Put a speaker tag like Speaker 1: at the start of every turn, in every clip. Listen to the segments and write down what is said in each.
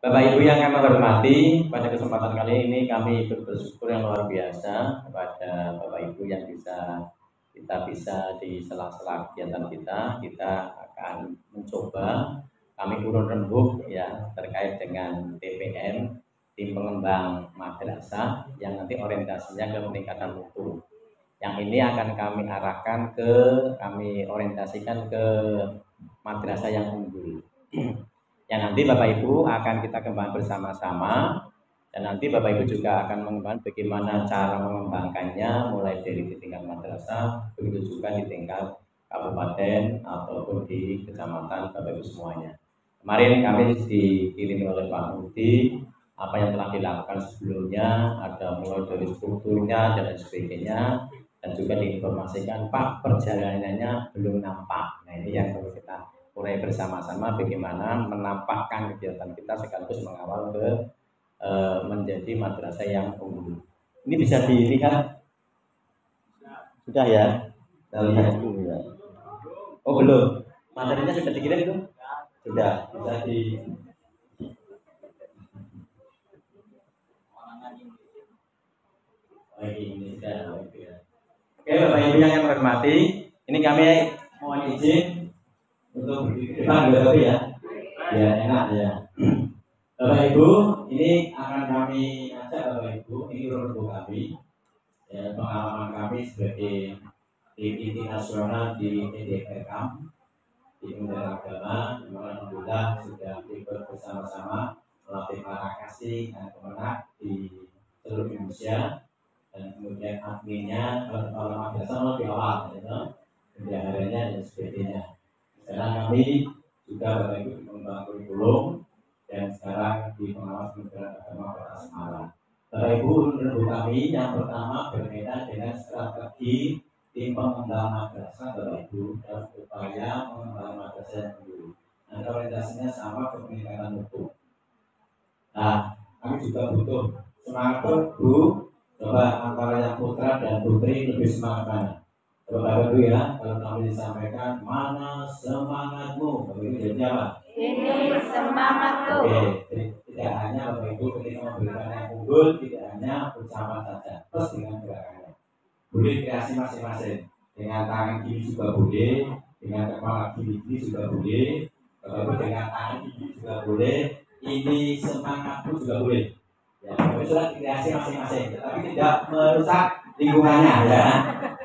Speaker 1: Bapak Ibu yang kami hormati, pada kesempatan kali ini kami bersyukur yang luar biasa kepada Bapak Ibu yang kita bisa di sela-sela kegiatan kita akan mencoba kami urun rembuk ya terkait dengan TPM, tim pengembang madrasah yang nanti orientasinya ke peningkatan mutu. Yang ini akan kami orientasikan ke madrasah yang unggul. Yang nanti Bapak Ibu akan kita kembangkan bersama-sama, dan nanti Bapak Ibu juga akan mengembangkan bagaimana cara mengembangkannya mulai dari di tingkat madrasah, begitu juga di tingkat kabupaten ataupun di kecamatan Bapak Ibu semuanya. Kemarin kami dikirim oleh Pak Budi apa yang telah dilakukan sebelumnya, ada mulai dari strukturnya dan lain sebagainya, dan juga diinformasikan Pak perjalanannya belum nampak. Nah ini yang perlu kita mulai bersama-sama bagaimana menampakkan kegiatan kita sekaligus mengawal menjadi madrasah yang unggul. Ini bisa dilihat sudah ya? Kita lihat dulu ya. Oh belum? Materinya sudah dikirim itu? Sudah. Bisa di Oke Bapak Ibu yang kami hormati, ini kami mohon izin untuk depan Bapak ya, biar enak ya. Bapak Ibu, ini akan kami ajak Bapak Ibu, ini role kami, ya, pengalaman kami sebagai tim inti nasional di EDRKAM, di Kementerian Agama, yang alhamdulillah sudah ikut bersama-sama melatih para kasih dan kemenak di seluruh Indonesia, dan kemudian adminnya kalau madrasah lebih awal, bendaharanya dan sebagainya. Sekarang kami juga Bapak Ibu mengembangkan kurikulum dan sekarang di pengawas Kementerian Agama Kota Semarang. Bapak Ibu menurut kami yang pertama berkaitan dengan strategi tim pengembang madrasah Bapak Ibu dalam upaya mengembangkan madrasah yang dulu. Nah, orientasinya sama ke peningkatan mutu. Nah, kami juga butuh semangat Bu. Coba antara yang putra dan putri lebih semangat mana? Bapak Ibu ya, kalau kami disampaikan mana semangatmu, Bapak Ibu jadi apa?
Speaker 2: Ini semangatku.
Speaker 1: Oke, tidak hanya Bapak Ibu ketika memberikan yang unggul, tidak hanya ucapan saja, terus dengan gerakannya. Boleh kreasi masing-masing, dengan tangan kiri juga boleh, dengan kepala kiri juga boleh, Bapak Ibu dengan tangan kiri juga boleh, ini semangatku juga boleh. Ya, Bapak Ibu sudah kreasi masing-masing, tapi tidak merusak lingkungannya ya.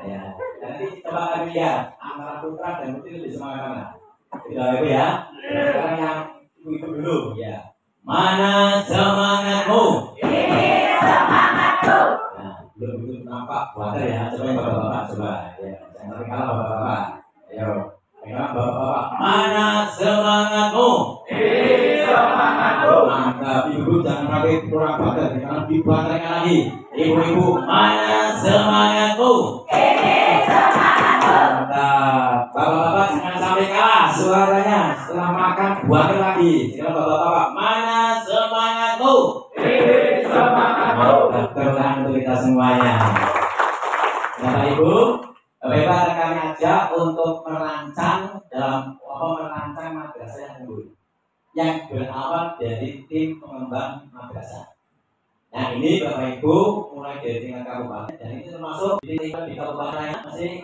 Speaker 1: Ya. Nanti coba kami lihat antara putra dan putri lebih semangat mana? Tidak ya. Sekarang yang ibu dulu ya. Mana semangatmu?
Speaker 2: Ini semangatku.
Speaker 1: Nah, belum begitu nampak water ya. Coba yang bapak-bapak coba ya. Jangan sampai kalah bapak-bapak. Ayo, pegang bapak-bapak. Mana semangatmu?
Speaker 2: Ini semangatku.
Speaker 1: Mantap, ibu jangan pakai kurang bater, karena dibaterkan lagi. Ibu-ibu, mana semangatmu?
Speaker 2: Ini semangatku.
Speaker 1: Mantap. Bapak-bapak jangan sampai kalah suaranya. Setelah makan buatkan lagi. Sekarang bapak-bapak, mana semangatmu?
Speaker 2: Ini semangatku.
Speaker 1: Tertahan untuk kita semuanya. Bapak Ibu, Bapak kami ajak untuk merancang madrasah yang unggul yang berawal dari tim pengembang madrasah. Nah ini Bapak Ibu mulai dari tingkat kabupaten dan ini termasuk di kabupaten masih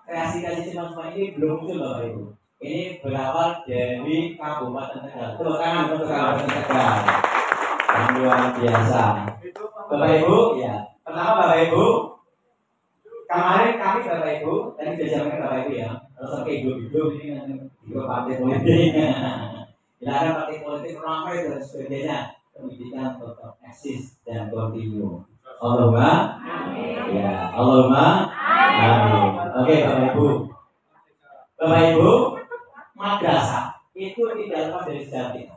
Speaker 1: kreasi semua ini belum muncul Bapak Ibu. Ini berawal dari Kabupaten Tegal. Tepuk tangan untuk Kabupaten Tegal. Yang luar biasa. Bapak Ibu, ya. Pertama Bapak Ibu, kemarin kami Bapak Ibu tadi diajarkan Bapak Ibu ya. Kalau sampai hidup ini kan hidup partai politik. Dilarang partai politik ramai dan sebagainya. Pendidikan tetap eksis dan kontinu. Allahumma amin. Ya, Allahumma amin. Oke, Bapak Ibu. Bapak Ibu, madrasah itu tidak lepas dari sejarah kita.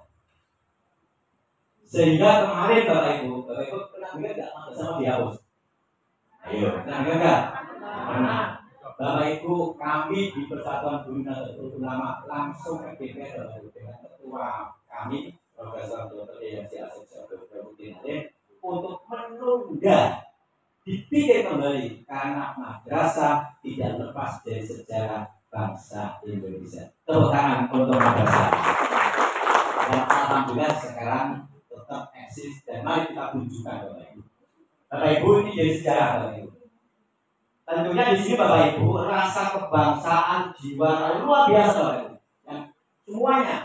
Speaker 1: Sehingga kemarin Bapak Ibu pernah dengar enggak madrasah mau dihapus? Ayo, pernah dengar enggak? Pernah. Bapak Ibu, kami di Persatuan Guru Nahdlatul Ulama langsung ke DPR dengan ketua kami Profesor Dr. Yasin Asep untuk menunda dipikir kembali karena madrasah tidak lepas dari sejarah bangsa Indonesia. Tepuk tangan untuk madrasah. Dan alhamdulillah sekarang tetap eksis dan mari kita tunjukkan Bapak Ibu. Bapak Ibu ini jadi sejarah Bapak Ibu. Tentunya di sini Bapak Ibu rasa kebangsaan jiwa luar biasa Bapak Ibu. Yang semuanya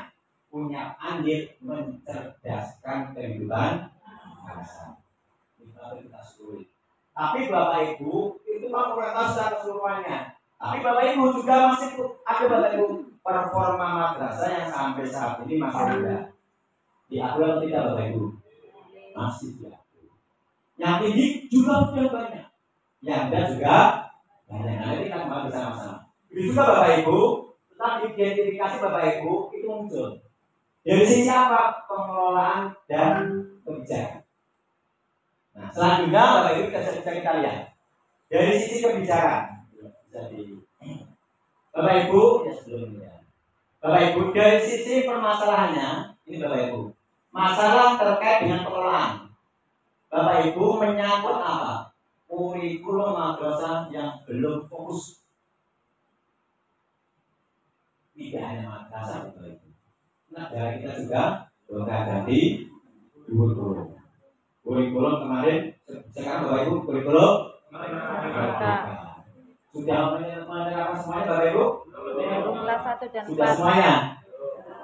Speaker 1: punya andil mencerdaskan kehidupan bangsa. Kita sulit. Tapi Bapak Ibu itu kan pemerintah secara keseluruhannya. Tapi Bapak Ibu juga masih ada Bapak Ibu performa madrasah yang sampai saat ini masih ada. Diakui atau tidak Bapak Ibu? Masih diakui. Yang tinggi juga sudah banyak. Yang ada juga banyak. Nah, ini kita bahas bersama-sama. Begitu juga Bapak Ibu, tentang identifikasi Bapak Ibu itu muncul. Dari sisi apa? Pengelolaan dan kebijakan. Nah, selanjutnya Bapak Ibu kita lihat dari sisi kebijakan. Jadi, Bapak Ibu ya sebelumnya. Bapak Ibu dari sisi permasalahannya ini Bapak Ibu. Masalah terkait dengan pengelolaan. Bapak Ibu menyangkut apa? Kurikulum madrasah yang belum fokus. Tidak hanya madrasah Bapak Ibu. Negara kita juga ganti kurikulum. Kurikulum kemarin, sekarang Bapak Ibu kurikulum sudah menerapkan semuanya Bapak Ibu?
Speaker 3: Kelas 1 dan 4.
Speaker 1: Sudah semuanya.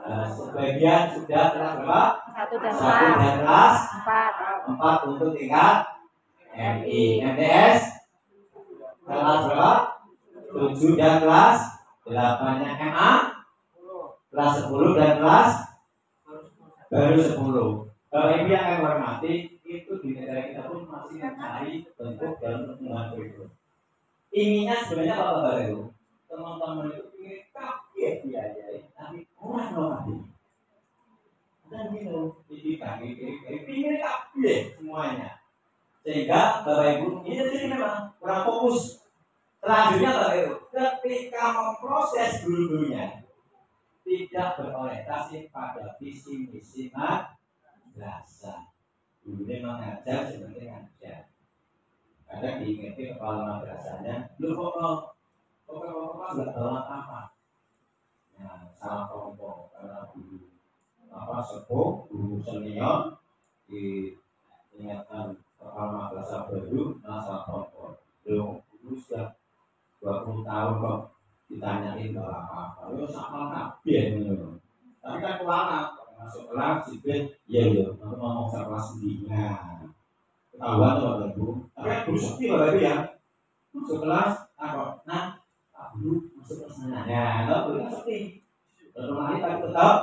Speaker 1: Sebagian sudah kelas berapa?
Speaker 3: 1 dan
Speaker 1: 1 dan kelas
Speaker 3: 4.
Speaker 1: 4 untuk tingkat MI. MTS kelas berapa? 7 dan kelas 8-nya MA kelas 10 dan kelas baru 10. Bapak Ibu yang akan hormati, itu di negara kita pun masih mencari bentuk dan perkembangan kurikulum. Inginnya sebenarnya Bapak Ibu, teman-teman itu ingin kaget diajari, tapi kurang normatif. Dan gitu, ingin kaget semuanya. Sehingga Bapak Ibu ini jadi memang kurang fokus. Selanjutnya Bapak Ibu, ketika memproses guru-gurunya tidak berorientasi pada visi misi madrasah. Gurunya mengajar seperti ngajar. Kadang diingatkan kepala madrasahnya, lu kok sudah bawa apa? Nah, salah kelompok karena guru sepuh, guru senior diingatkan kepala madrasah baru, salah kelompok. Guru sudah 20 tahun kok ditanyain bawa apa? Lu sama kabeh ngono. Tapi kan kelana masuk kelas sipil, iya aku ngomong sama kelas sendirinya. Ketahuan tuh Bapak Ibu. Tapi kan guru sepi Bapak Ibu ya. Masuk kelas, nah, Pak Guru masuk kelas sana. Ya, kalau guru kan sepi. Bertemani tapi tetap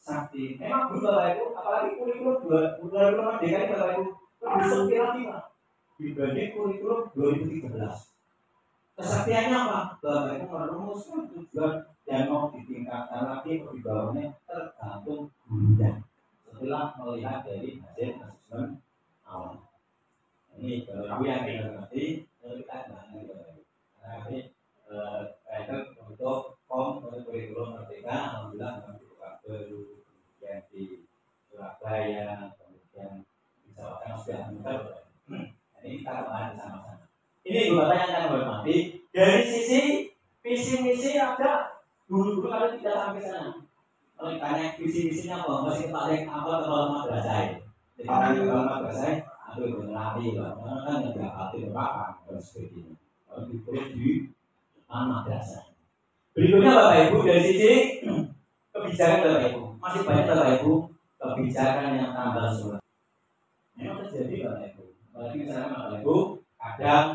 Speaker 1: sakti. Memang guru Bapak Ibu, apalagi kurikulum 2000 DKI Bapak Ibu, lebih sepi lagi Pak. Dibanding kurikulum 2013. Kesaktiannya apa? Bapak Ibu merumuskan tujuan dan mau ditingkatkan lagi di bawahnya tergantung gurunya. Setelah melihat dari hasil asesmen awal. Ini kalau Ibu yang kita ngerti, kita bahas nanti itu untuk kurikulum merdeka, alhamdulillah membuka baru, kemudian di Surabaya, kemudian di Jawa Tengah sudah muncul. Ini kita bahas sama-sama. Ini Bapak yang akan hormati dari sisi visi misi ada guru-guru kalau tidak sampai sana. Kalau ditanya visi misinya apa, masih paling apa kepala madrasah. Jadi kepala madrasah aduh berlari lah, karena kan nggak hati berapa dan sebagainya. Kalau ditulis di depan madrasah. Berikutnya Bapak Ibu dari sisi kebijakan Bapak Ibu, masih banyak Bapak Ibu kebijakan yang tambah sulit. Memang terjadi Bapak Ibu. Apalagi misalnya Bapak Ibu kadang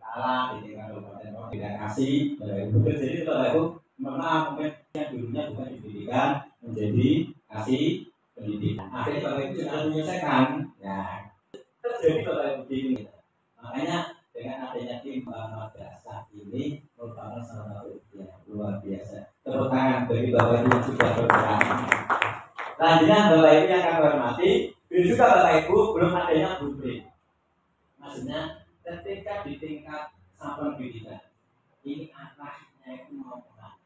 Speaker 1: kalah di tingkat kabupaten tidak kasih Bapak Ibu. Jadi Bapak Ibu maaf mungkin yang dulunya bukan di pendidikan menjadi kasih pendidikan. Akhirnya Bapak Ibu sudah menyelesaikan. Ya. Terjadi Bapak Ibu begini. Makanya dengan adanya tim madrasah ini merupakan salah satu yang luar biasa. Tepuk tangan bagi Bapak Ibu yang sudah berperan. Selanjutnya Bapak Ibu yang akan hormati, juga Bapak Ibu belum adanya blueprint. Maksudnya ketika di tingkat satuan pendidikan ini arahnya itu mau kemana?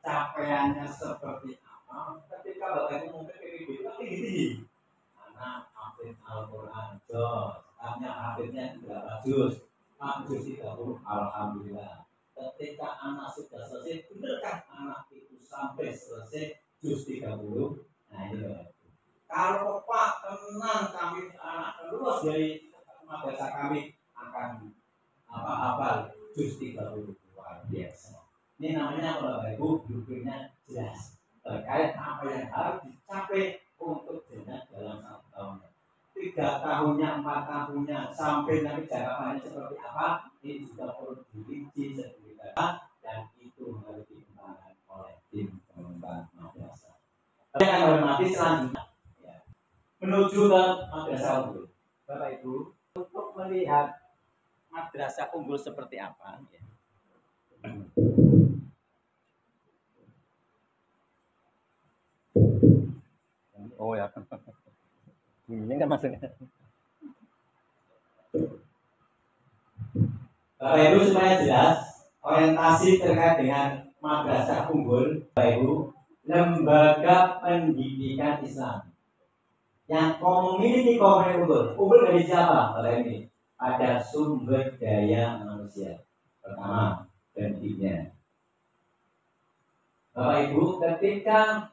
Speaker 1: Capaiannya seperti apa? Ketika Bapak Ibu mungkin PPB itu tinggi-tinggi. Anak hafid Al-Quran jos, hanya hafidnya 3 juz, 4 juz 30, alhamdulillah. Ketika anak sudah selesai, benarkah anak itu sampai selesai juz 30? Nah ini Bapak. Kalau Pak tenang kami anak lulus dari madrasah kami akan hafal juz 30 luar biasa. Ini namanya Bapak Ibu blueprintnya jelas terkait apa yang harus dicapai untuk jenjang dalam 1 tahunnya, 3 tahunnya, 4 tahunnya, sampai nanti jangka seperti apa ini juga perlu dirinci sedikit dan itu harus dikembangkan oleh tim pengembang madrasah. Yang hormati selanjutnya ya, menuju ke madrasah unggul. Bapak Ibu untuk melihat madrasah unggul seperti apa ya. Oh ya, ini kan maksudnya. Bapak Ibu supaya jelas orientasi terkait dengan madrasah unggul, Bapak Ibu, lembaga pendidikan Islam yang memiliki komponen unggul. Unggul dari siapa? Bapak ini ada sumber daya manusia. Pertama, pendidiknya. Bapak Ibu, ketika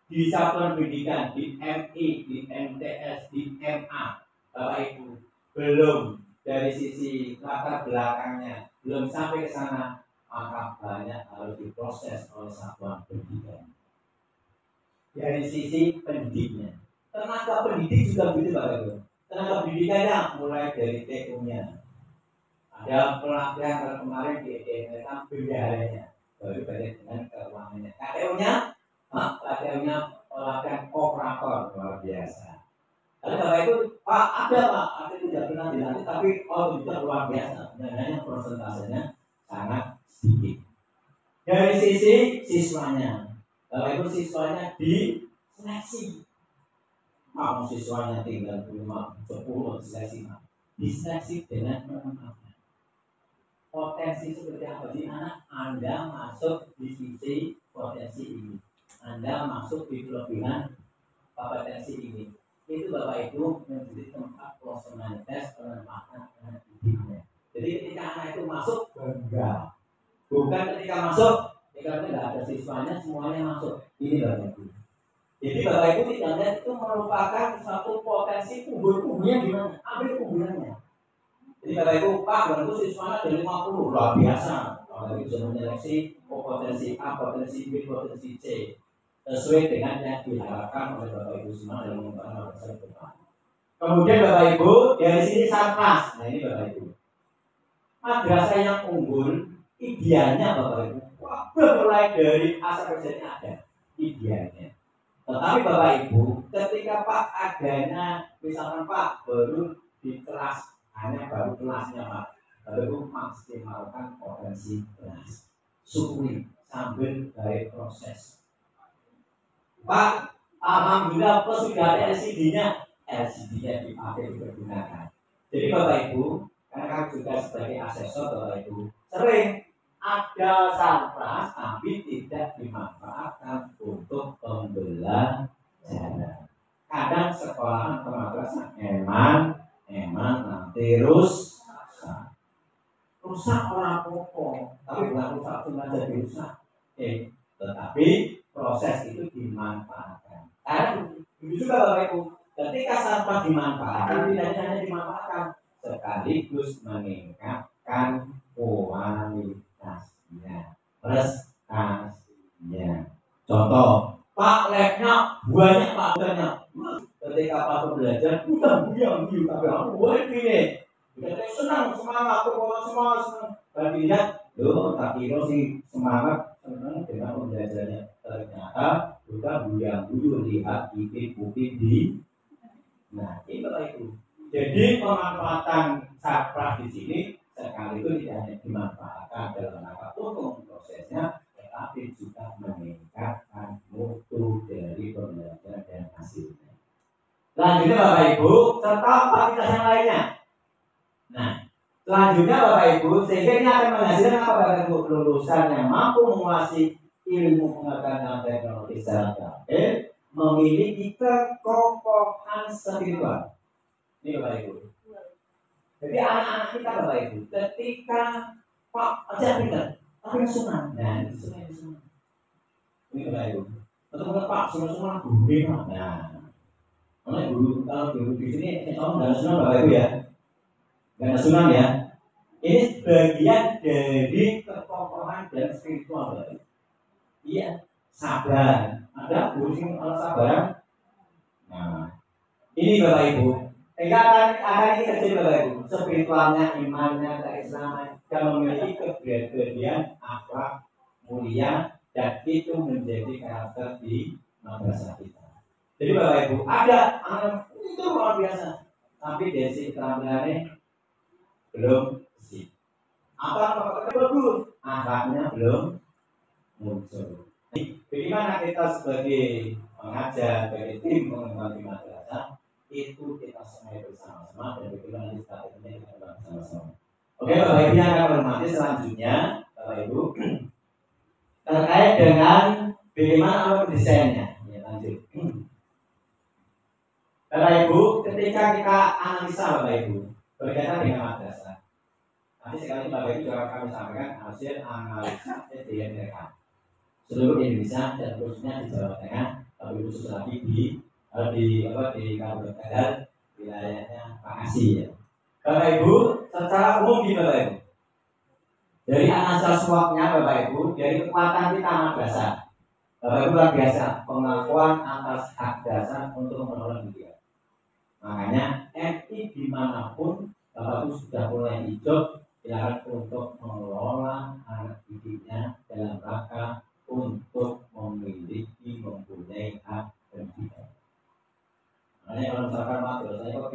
Speaker 1: di satuan pendidikan, di MI, di MTS, di MA, Bapak Ibu belum dari sisi latar belakangnya belum sampai ke sana, maka banyak harus diproses oleh satuan pendidikan. Dari sisi pendidiknya, tenaga pendidik juga begitu Bapak Ibu. Tenaga pendidikannya mulai dari TU-nya, ada pelatihan kemarin di mereka bendaharanya, baru balik dengan keuangannya. KTU-nya pelatihannya pelatihan operator luar biasa. Lalu Bapak Ibu, Pak ada Pak, ada tidak pernah dilatih, tapi tidak luar biasa. Sebenarnya persentasenya sangat sedikit. Dari sisi siswanya, Bapak Ibu siswanya di seleksi. Mau siswanya tinggal 10 seleksi, diseleksi dengan menempatkan potensi seperti apa di anak Anda masuk di sisi potensi ini. Anda masuk di kelebihan kompetensi ini. Itu Bapak Ibu menjadi tempat personalitas penempatan anak didiknya. Jadi ketika anak itu masuk bangga. Bukan ketika masuk, ketika tidak ada siswanya semuanya masuk. Ini Bapak Ibu. Jadi Bapak Ibu tidak lihat itu merupakan suatu potensi unggul-unggulnya di mana? Ambil unggulannya. Jadi Bapak Ibu, Pak, baru siswanya dari 50 luar biasa. Bapak Ibu bisa menyeleksi potensi A, potensi B, potensi C sesuai dengan yang diharapkan oleh Bapak Ibu semua dalam mengembangkan madrasah itu. Kemudian Bapak Ibu dari sini satgas. Nah ini Bapak Ibu, madrasah yang unggul idealnya Bapak Ibu mulai dari A sampai Z ada idealnya. Tetapi Bapak Ibu ketika Pak adanya misalkan Pak baru di kelas hanya baru kelasnya Pak, baru maksimalkan potensi kelas, syukuri sambil dari proses. Pak, alhamdulillah plus sudah ada LCD-nya dipakai digunakan. Jadi Bapak Ibu, karena kami juga sebagai asesor Bapak Ibu, sering ada sarpras tapi tidak dimanfaatkan untuk pembelajaran. Kadang sekolahan atau madrasah emang nanti rusak orang pokok, tapi bukan rusak cuma jadi rusak. Tetapi proses itu dimanfaatkan. Karena begitu juga Bapak Ibu, ketika sampah dimanfaatkan, tidak hanya dimanfaatkan, sekaligus meningkatkan kualitasnya, prestasinya. Contoh, Pak labnya banyak Pak banyak. Ketika Pak belajar, bukan buyang tapi aku boleh pilih. Kita senang semangat, senang. Tapi lihat, tak kira sih semangat senang dengan pembelajarannya. Ternyata kita buyang-buyung lihat bukti di. Nah, ini Bapak Ibu. Jadi pemanfaatan sarpras di sini sekaligus tidak hanya dimanfaatkan dalam rangka untuk prosesnya, tetapi juga meningkatkan mutu dari pembelajaran dan hasilnya. Selanjutnya Bapak Ibu serta kualitas yang lainnya. Nah, selanjutnya Bapak Ibu sehingga ini akan menghasilkan apa Bapak Ibu? Lulusan yang mampu menguasai ilmu pengetahuan dan teknologi secara terakhir, memiliki kekokohan spiritual. Ini Bapak Ibu. Jadi anak-anak kita Bapak Ibu, ketika Pak aja pintar, tapi sunat. Nah, itu sunat. Ini Bapak Ibu. Tetap Pak, semua guru Pak. Nah, oleh guru kalau guru di sini, kamu nggak nasional Bapak Ibu ya, nggak nasional ya. Ini bagian dari ketokohan dan spiritual Bapak Ibu. Iya, sabar. Ada guru sing kalau sabaran. Nah, ini Bapak Ibu. Akan ini kecil Bapak Ibu. Spiritualnya, imannya, keislaman, dan memiliki kepribadian akhlak mulia dan itu menjadi karakter di madrasah kita. Jadi Bapak Ibu ada anak itu luar biasa, tapi dari sisi keterampilannya belum sih. Apa bagus, akhlaknya belum muncul. Bagaimana kita sebagai pengajar, sebagai tim pengembang di madrasah itu kita semua bersama-sama dan bagaimana strateginya kita bersama-sama. Oke Bapak Ibu yang akan hormati selanjutnya Bapak Ibu terkait dengan bagaimana alur desainnya. Ya, lanjut. Bapak Ibu, ketika kita analisa Bapak Ibu berkaitan dengan madrasah, nanti sekali Bapak Ibu juga kami sampaikan hasil analisa SDM mereka seluruh Indonesia dan khususnya di Jawa Tengah, tapi khusus lagi di Kabupaten Tegal, wilayahnya Pak Asi ya. Bapak Ibu, secara umum di Bapak Ibu, dari analisa SWOT-nya Bapak Ibu, dari kekuatan kita madrasah, Bapak Ibu luar biasa pengakuan atas hak dasar untuk mengelola pendidikan. Makanya MI dimanapun Bapak Ibu sudah mulai hijau silakan untuk mengelola anak didiknya dalam rangka untuk mempunyai hak pendidikan. Makanya kalau misalkan madrasahnya kok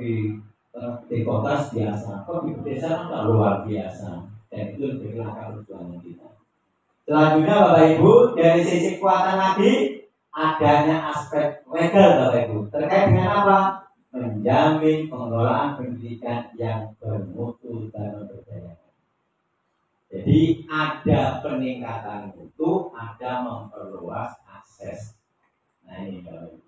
Speaker 1: di kota biasa, kok di desa kan luar biasa, dan itu menjadi langkah perjuangan kita. Selanjutnya Bapak Ibu, dari sisi kekuatan lagi adanya aspek legal Bapak Ibu terkait dengan apa? Menjamin pengelolaan pendidikan yang bermutu dan berdaya. Jadi ada peningkatan mutu, ada memperluas akses. Nah ini Bapak Ibu.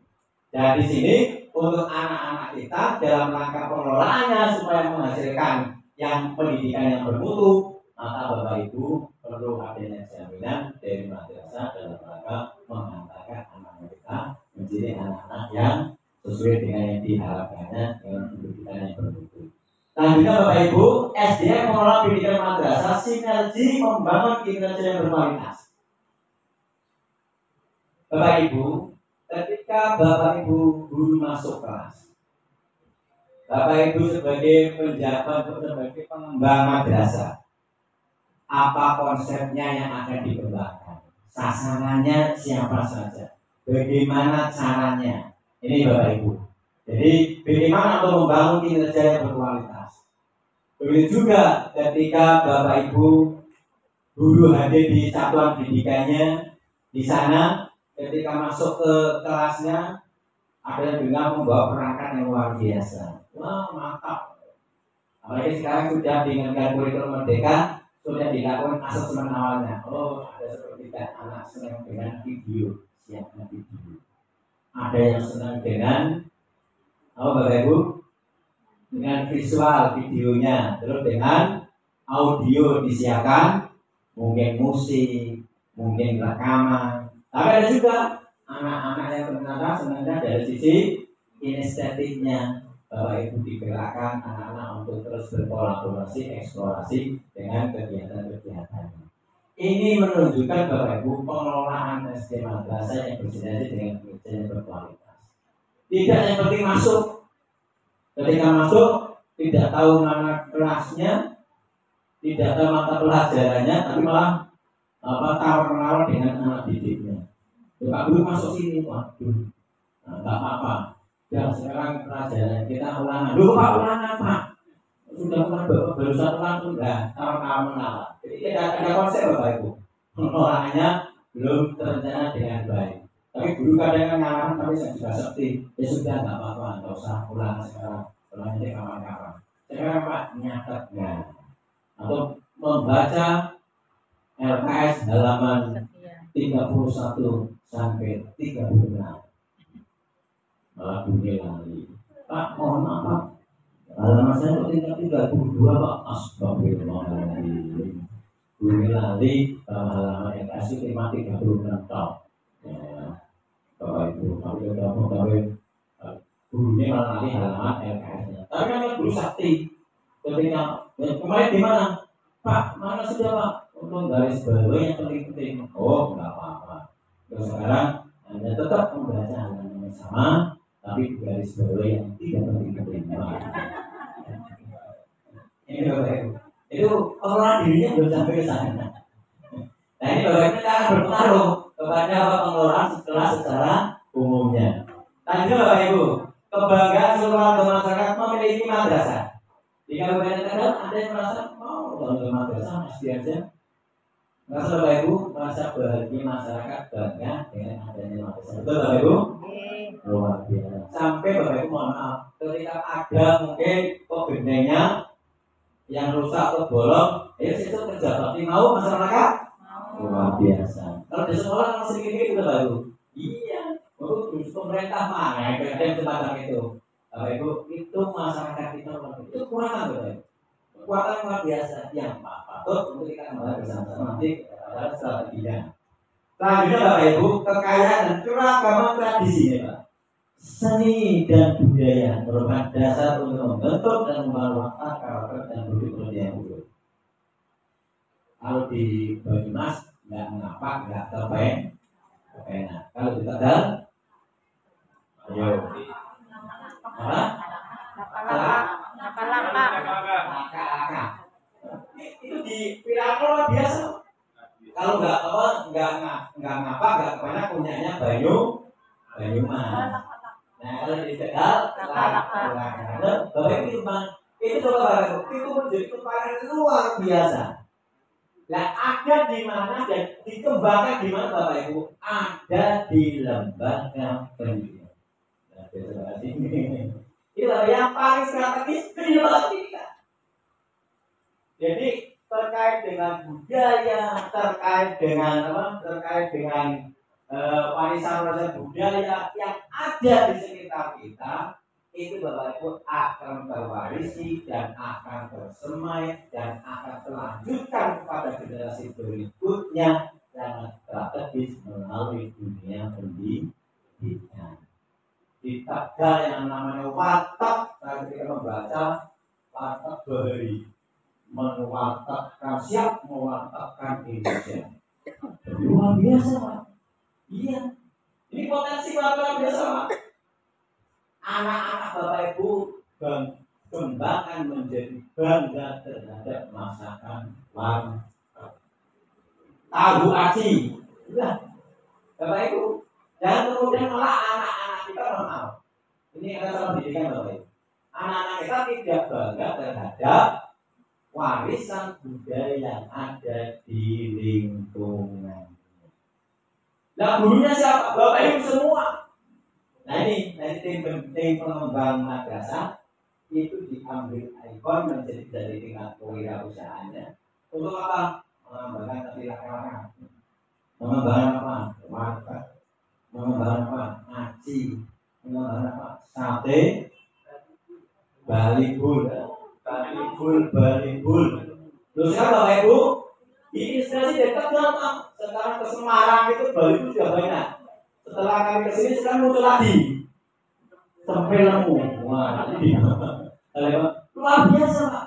Speaker 1: Dan di sini untuk anak-anak kita dalam rangka pengelolaannya supaya menghasilkan yang pendidikan yang bermutu, maka Bapak Ibu perlu adanya jaminan dari madrasah dalam rangka mengantarkan anak-anak kita menjadi anak-anak yang sesuai dengan yang diharapkannya dengan pendidikan yang bermutu. Selanjutnya Bapak Ibu, SDM mengelola pendidikan madrasah sinergi membangun kinerja yang berkualitas. Bapak Ibu, ketika Bapak Ibu guru masuk kelas, Bapak Ibu sebagai penjabat, sebagai pengembang madrasah, apa konsepnya yang akan dikembangkan? Sasarannya siapa saja? Bagaimana caranya? Ini Bapak Ibu. Jadi bagaimana untuk membangun kinerja yang berkualitas? Begitu juga ketika Bapak Ibu guru hadir di satuan pendidikannya, di sana ketika masuk ke kelasnya ada dengan membawa perangkat yang luar biasa. Wah mantap. Apalagi sekarang sudah dengan kurikulum merdeka sudah dilakukan asesmen awalnya. Oh ada seperti anak senang dengan video, siapkan video. Ada yang senang dengan Bapak Ibu dengan visual videonya, terus dengan audio disiapkan, mungkin musik, mungkin rekaman. Tapi ada juga anak-anak yang ternyata senangnya dari sisi kinestetiknya. Bapak Ibu digerakkan anak-anak untuk terus berkolaborasi, eksplorasi dengan kegiatan-kegiatan. Ini menunjukkan Bapak Ibu pengelolaan SD madrasah yang bersinergi dengan kinerja yang berkualitas. Tidak yang penting masuk. Ketika masuk tidak tahu mana kelasnya, tidak tahu mata pelajarannya, tapi malah tawar-menawar dengan anak didiknya. Pak Guru masuk sini, waduh, nggak apa-apa. Ya sekarang pelajaran kita ulangan. Loh Pak ulangan Pak? Sudah ulang barusan ulang sudah tawar-menawar. Jadi ada konsep Bapak Ibu. Pengelolaannya belum terencana dengan baik. Tapi guru kadang ngarang tapi saya juga seperti ya sudah nggak apa-apa, nggak usah ulang sekarang, ulangnya kapan-kapan. Sekarang Pak nyatetnya atau membaca LKS halaman 31 sampai 36. Malah bunyi lagi. Pak mohon maaf Pak, halaman saya kok tinggal 32 Pak. Astagfirullahaladzim. Bunyi lagi halaman LKS itu 36 tahun. Bapak Ibu, tapi udah pegawai gurunya malah nanti halaman LKS-nya. Tapi kan guru sakti. Ketika kemarin di mana? Pak, mana sudah Pak? Untuk garis bawah yang penting-penting. Oh, nggak apa-apa. Terus sekarang Anda tetap membaca halaman yang sama, tapi garis bawah yang tidak penting-penting. Ini Bapak Ibu. Itu pengelolaan dirinya belum sampai ke sana. Nah ini Bapak Ibu akan berpengaruh kepada pengelolaan secara umumnya. Lanjut Bapak Ibu, kebanggaan seluruh warga masyarakat memiliki madrasah. Di Kabupaten Tegal ada yang merasa mau ke madrasah masih aja. Merasa Bapak Ibu merasa bahagia masyarakat bangga dengan adanya madrasah. Betul Bapak Ibu? Luar biasa. Sampai Bapak Ibu mohon maaf, ketika ada mungkin gendengnya yang rusak atau bolong, ya itu kerja bakti mau masyarakat luar biasa. Kalau di sekolah kan sedikit itu Bapak Ibu. Iya, itu pemerintah mana yang semacam itu. Bapak Ibu, itu masyarakat kita itu kekuatan Bapak Ibu. Kekuatan luar biasa yang patut untuk kita kembali bersama-sama nanti pada strateginya. Selanjutnya Bapak Ibu, kekayaan dan keragaman tradisi ya Pak. Seni dan budaya merupakan dasar untuk membentuk dan membangun watak karakter dan budi yang unggul. Kalau di Banyumas nggak mengapa nggak terpena. Kalau di Tegal, ayo. Apa? Laka. Itu di Pirakol biasa. Kalau nggak ngapa nggak kemana punyanya Banyumas. Nah kalau di Tegal, Bapak itu coba itu menjadi kepahitan luar biasa. Nah ada di mana dan dikembangkan di mana Bapak Ibu? Ada di lembaga pendidikan. Nah, itu yang paling strategis di lembaga pendidikan. Jadi terkait dengan budaya, terkait dengan warisan budaya yang ada di sekitar kita itu Bapak Ibu akan terwarisi dan akan tersemai dan akan terlanjutkan kepada generasi berikutnya sangat strategis melalui dunia pendidikan. Di Tegal yang namanya watak, saya ketika membaca watak Bahari mewatakkan siap mewatakkan Indonesia. Luar biasa Pak. Iya, ini potensi luar biasa Pak. Anak-anak Bapak Ibu kembangkan menjadi bangga terhadap masakan warung tahu aci. Sudah, Bapak Ibu, jangan kemudian malah anak-anak kita mau. Ini ada salah pendidikan Bapak Ibu. Anak-anak kita tidak bangga terhadap warisan budaya yang ada di lingkungan. Nah gurunya siapa? Bapak Ibu semua. Nah ini tim pengembang madrasah itu diambil ikon menjadi dari tingkat kewirausahaannya. Untuk apa? Mengembangkan laki-laki. Mengembangkan apa? Watak. Mengembangkan apa? Aci. Mengembangkan apa? Sate. Balibul. Terus kan Bapak Ibu, ini inspirasi dari Tegal Pak. Sekarang ke Semarang itu Balibul sudah banyak. Setelah kami kesini sekarang muncul lagi sampai lemu. Wah, ini luar biasa Pak.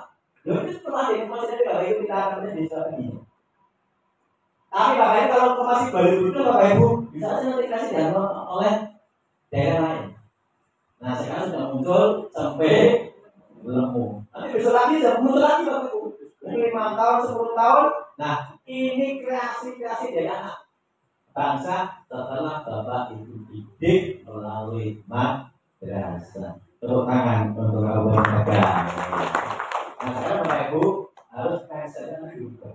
Speaker 1: Lalu itu masih ada Bapak Ibu kita akan menjadi strategi. Tapi Bapak Ibu kalau masih Balibul itu Bapak Ibu bisa saja nanti kasih diambil oleh daerah lain. Nah sekarang sudah muncul sampai lemu. Nanti besok lagi sudah muncul lagi Bapak Ibu. 5 tahun, 10 tahun. Nah ini kreasi-kreasi dari anak bangsa setelah Bapak Ibu didik melalui madrasah. Tepuk tangan untuk Kabupaten Tegal. Nah sekarang Bapak Ibu harus mindsetnya juga.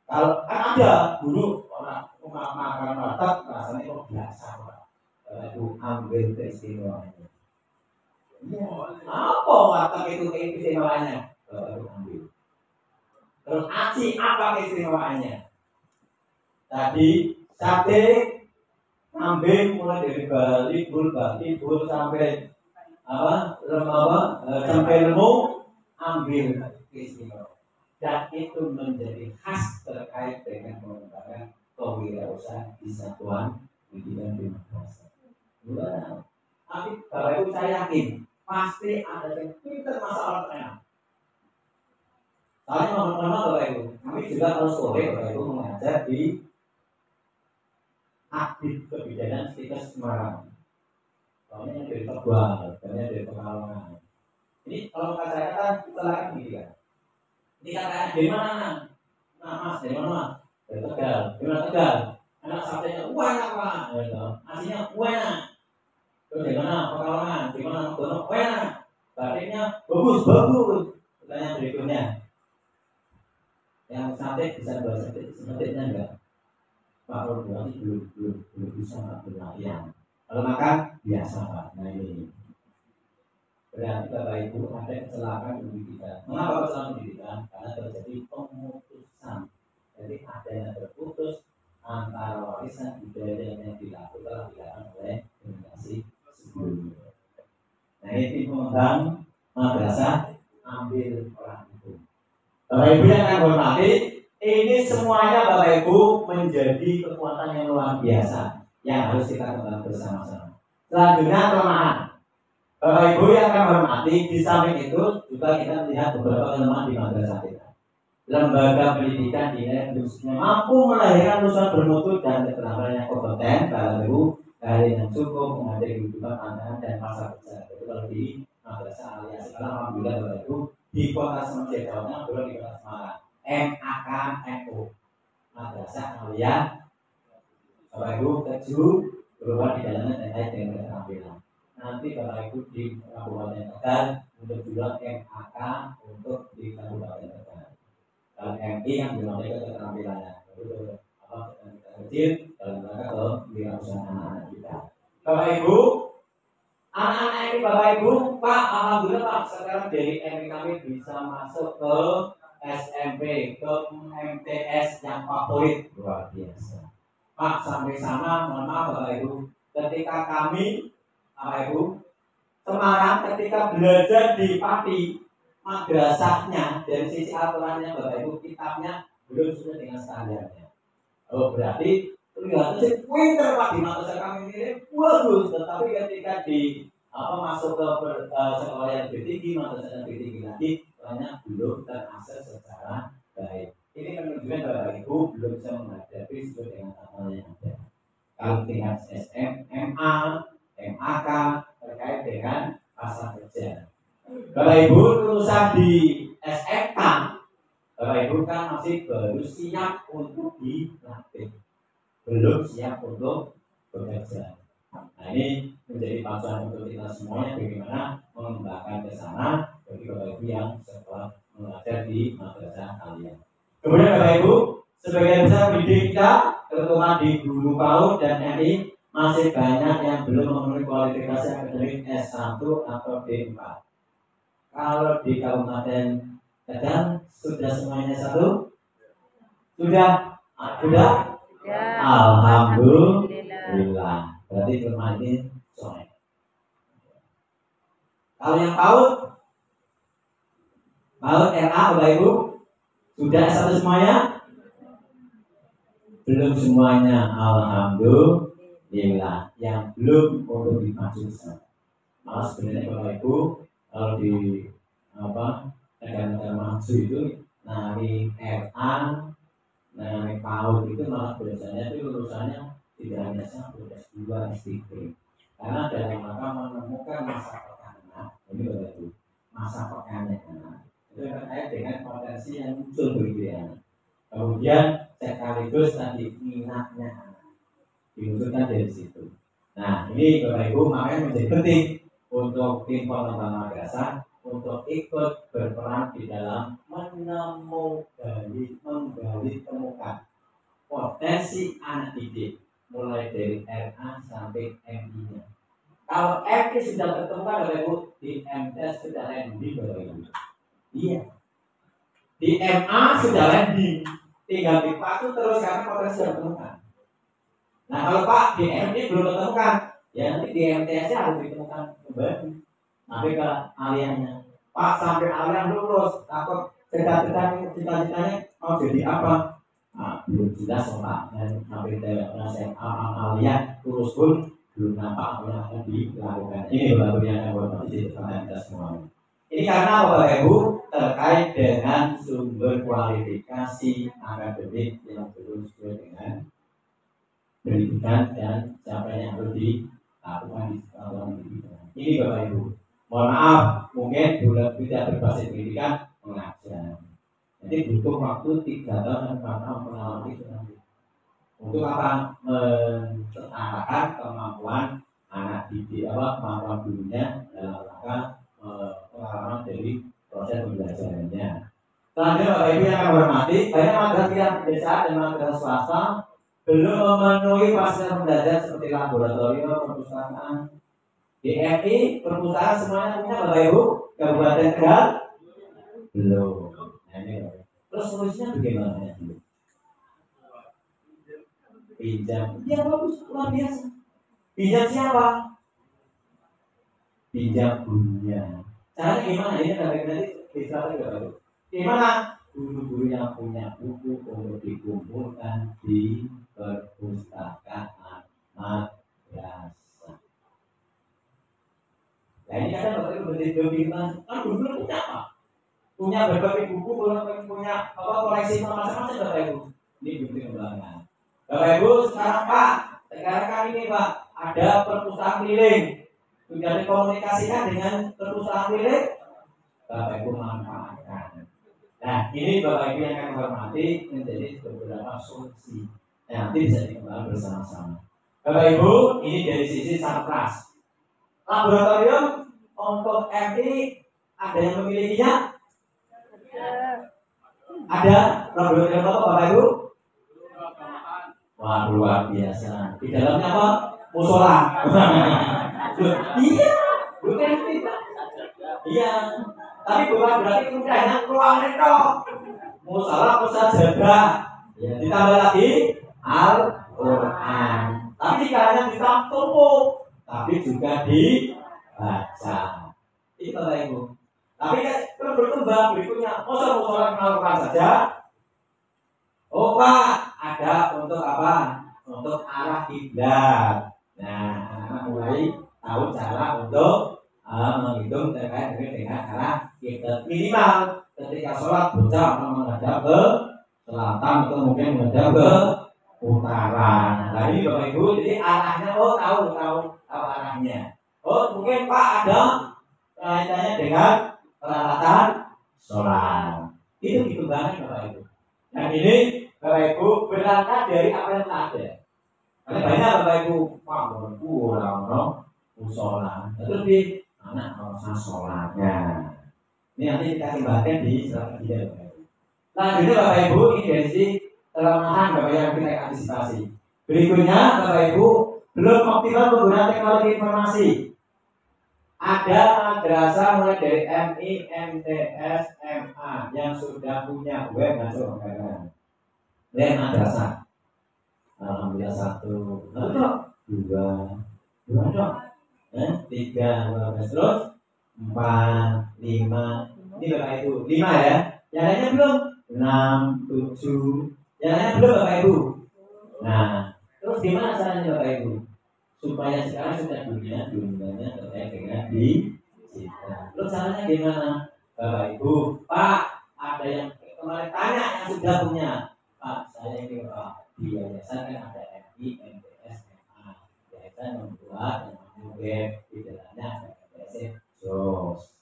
Speaker 1: Kalau kan ada dulu orang makan watak rasanya kok biasa Bapak Ibu ambil keistimewaannya. Ya, apa watak itu keistimewaannya? Bapak Ibu ambil. Terus aci apa keistimewaannya? Tadi sate, kambing mulai dari balibul sampai sampai lemu ambil keistimewaan. Dan itu menjadi khas terkait dengan pengembangan kewirausahaan di satuan pendidikan di madrasah. Tapi Bapak Ibu saya yakin pasti ada yang pintar masalah ternyata. Soalnya pertama Bapak Ibu, kami juga kalau sore Bapak Ibu mengajar di Aktif Kebidanan Stikes Semarang. Soalnya yang dari Tegal, soalnya dari Pekalongan. Ini kalau saya katakan kita lagi begini kan. Ini katakan dari mana? Nah mas, dari mana mas? Dari Tegal. Dari mana Tegal? Anak satenya enak pak. Nasinya enak. Terus dari mana? Pekalongan. Dari mana? Dono enak. Batiknya bagus. Pertanyaan berikutnya. Yang sate bisa bahasa semetiknya enggak? Pak Robo belum bisa berlayar. Kalau makan biasa pak. Nah ini berarti Bapak Ibu ada kecelakaan pendidikan. Mengapa kecelakaan pendidikan? Karena terjadi pemutusan. Jadi ada yang terputus antara warisan budaya yang dilakukan oleh generasi sebelumnya. Nah ini tim pengembang madrasah ambil orang itu. Bapak Ibu yang akan hormati, ini semuanya Bapak Ibu menjadi kekuatan yang luar biasa yang harus kita kembangkan bersama-sama. Selanjutnya kelemahan. Bapak Ibu yang akan hormati, di samping itu juga kita melihat beberapa kelemahan di madrasah kita. Lembaga pendidikan dinilai mampu melahirkan lulusan bermutu dan keterampilan yang kompeten, Bapak Ibu, dari yang cukup menghadapi kehidupan tantangan dan masa kerja. Itu kalau di madrasah alias sekarang alhamdulillah Bapak Ibu di kota Semarang Jawa Tengah, belum di kota Semarang. MAKMU madrasah alias Bapak Ibu keju berubah di dalamnya terkait dengan keterampilan. Nanti Bapak Ibu di Kabupaten Tegal untuk juga MAK untuk di Kabupaten Tegal. Kalau MI yang dimaksud keterampilannya itu apa kecil dalam rangka kewirausahaan anak-anak kita. Bapak Ibu, anak-anak ini Bapak Ibu, Pak, alhamdulillah Pak sekarang dari MI kami bisa masuk ke SMP, ke MTS yang favorit luar biasa. Pak sampai sana, mohon maaf Bapak Ibu, ketika kami Bapak Ibu, Semarang ketika belajar di Pati, madrasahnya dari sisi aturannya Bapak Ibu, kitabnya belum sesuai dengan standarnya. Oh berarti kelihatan sih pinter Pak di madrasah kami ini bagus, tetapi ketika di masuk ke sekolah yang lebih tinggi, madrasah yang lebih tinggi lagi, banyak belum terakses secara baik. Ini menunjukkan Bapak Ibu belum bisa menghadapi sesuai dengan aturan yang ada. Kalau tingkat SM, MA, MAK terkait dengan masa kerja. Bapak Ibu lulusan di SMK, Bapak Ibu kan masih baru siap untuk dilatih, belum siap untuk bekerja. Nah ini menjadi pelajaran untuk kita semuanya bagaimana mengembangkan ke sana bagi Bapak Ibu yang setelah mengajar di madrasah kalian. Kemudian Bapak Ibu, sebagian besar pendidik kita terutama di guru PAUD dan MI masih banyak yang belum memenuhi kualifikasi akademik S1 atau D4. Kalau di Kabupaten Tegal sudah semuanya satu? Sudah? Sudah?
Speaker 3: Ya,
Speaker 1: Alhamdulillah. Berarti rumah ini sore. Kalau yang PAUD RA Bapak Ibu sudah S1 semuanya? Belum semuanya. Alhamdulillah. Yang belum untuk dimaksud sana. Malah sebenarnya Bapak Ibu kalau di negara-negara maju itu nari RA, nari PAUD itu malah biasanya itu lulusannya tidak hanya S1, S2, S3. Karena dalam rangka menemukan masa pertama, ini Bapak Ibu, masa pertama itu terkait dengan potensi yang muncul begitu ya. Kemudian sekaligus tadi minatnya dimunculkan dari situ. Nah ini Bapak Ibu makanya menjadi penting untuk tim pengembang madrasah untuk ikut berperan di dalam menggali temukan potensi anak didik mulai dari RA sampai MI-nya. Kalau MI sudah ketemukan Bapak Ibu, di MTS sudah landing Bapak Ibu. Iya. Di MA sudah landing, tinggal dipacu terus karena potensi sudah ditemukan. Nah kalau Pak di MI belum ditemukan, ya nanti di MTS-nya harus ditemukan kembali. Sampai ke aliannya. Pak sampai alian lulus, takut cita-citanya mau jadi apa? belum jelas otaknya sampai SMA Amalia terus pun belum nampak apa yang akan dilakukan. Ini Bapak Ibu yang akan berpartisipasi karena kita semua. Ini karena Bapak Ibu terkait dengan sumber kualifikasi akademik yang belum sesuai dengan pendidikan dan siapa yang harus dilakukan di satuan pendidikan. Ini Bapak Ibu. Mohon maaf, mungkin bulan tidak berbasis pendidikan mengajar. Jadi butuh waktu 3 tahun dan 4 tahun pengalaman itu nanti. Untuk apa? Menceritakan kemampuan anak didik kemampuan gurunya dalam rangka pengalaman dari proses pembelajarannya. Selanjutnya Bapak Ibu yang akan hormati, banyak madrasah pilihan pedesaan dan madrasah swasta belum memenuhi fasilitas pembelajaran seperti laboratorium, perpustakaan, DMI, perpustakaan semuanya punya Bapak Ibu. Kabupaten Tegal belum. Nah, ini terus solusinya bagaimana ya? Pinjam, ya bagus, luar biasa. Pinjam siapa? Pinjam gurunya. Caranya gimana? Ini nanti bisa juga. Gimana? Guru-guru yang punya buku untuk dikumpulkan di perpustakaan madrasah. Nah ini kadang Bapak Ibu berdebat, guru punya apa? Punya berbagai buku, punya koleksi macam-macam Bapak Ibu. Ini bukti kembangan. Bapak Ibu sekarang Pak, sekarang kami ini Pak ada perpustakaan keliling. Sudah dikomunikasikan dengan perpustakaan keliling. Bapak Ibu manfaatkan. Nah ini Bapak Ibu yang akan menghormati menjadi beberapa solusi. Nah, nanti bisa dikembangkan bersama-sama. Bapak Ibu, ini dari sisi sarpras. Laboratorium untuk MI ada yang memilikinya? Ada laboratorium apa Bapak Ibu? Wah luar biasa. Di dalamnya apa? Musola. Iya, bukan tidak. Iya, tapi bukan berarti hanya ruangan itu. Musola pusat jaga. Ya, ditambah lagi Al-Quran. Tapi tidak hanya ditampung, tapi juga dibaca. Itu Bapak Ibu. Tapi kan berkembang berikutnya. Musola Al-Quran saja. Oh Pak, ada untuk apa? Untuk arah kiblat. Nah, anak-anak mulai tahu cara untuk menghitung terkait dengan arah kiblat. Minimal ketika sholat bocah menghadap ke selatan atau mungkin menghadap ke utara. Nah ini Bapak Ibu, jadi arahnya tahu arahnya. Oh mungkin Pak ada kaitannya dengan peralatan sholat. Itu dikembangkan Bapak Ibu. Nah ini Bapak Ibu berangkat dari apa yang ada. Karena banyak Bapak Ibu, kurang musola. Terus di anak rasa sholatnya. Ini nanti kita kembangkan di strategi Bapak Ibu. Lanjutnya Bapak Ibu, ini dari sisi kelemahan Bapak yang kita antisipasi. Berikutnya Bapak Ibu belum optimal penggunaan teknologi informasi. Ada madrasah mulai dari MI, MTS, MA yang sudah punya web masuk ke dan madrasah. Alhamdulillah 1, 2, 3, terus 4, 5. Ini Bapak Ibu 5 ya. Yang lainnya belum 6, 7. Yang lainnya belum Bapak Ibu. Nah, terus gimana caranya Bapak Ibu? Supaya sekarang sudah dunianya terkait dengan digital. Terus caranya gimana? Bapak Ibu, Pak, ada yang kemarin tanya yang sudah punya. Pak, saya ini Pak, di yayasan kan ada MI, MTS, MA. Yayasan membuat web, di dalamnya ada MTS, JOS.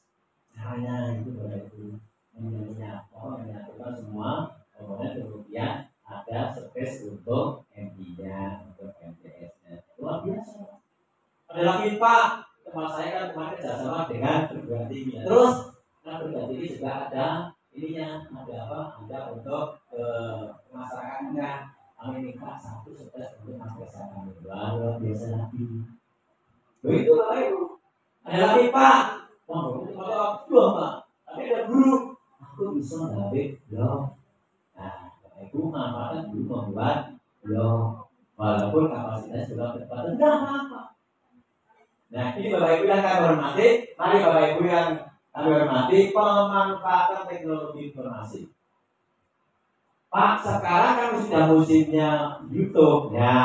Speaker 1: Caranya itu Bapak Ibu menyatukan semua, kemudian ada space untuk MI-nya, untuk MTS-nya. Luar biasa. Ada lagi Pak, tempat saya kan kemarin kerjasama dengan perguruan tinggi. Terus, perguruan tinggi juga ada ininya, ada apa? Ada untuk masyarakatnya. Kami minta 1 space untuk masyarakat kami. Luar biasa lagi. Begitu Bapak Ibu. Ada lagi Pak, itu kalau dua Pak, tapi ada guru. Aku bisa ngambil blog. Nah, Bapak Ibu manfaatkan guru membuat blog. Walaupun kapasitas juga terbatas, tidak apa-apa. Nah, ini Bapak Ibu yang kami hormati. Mari Bapak Ibu yang kami hormati, pemanfaatan teknologi informasi. Pak, sekarang kan sudah musimnya YouTube. Ya,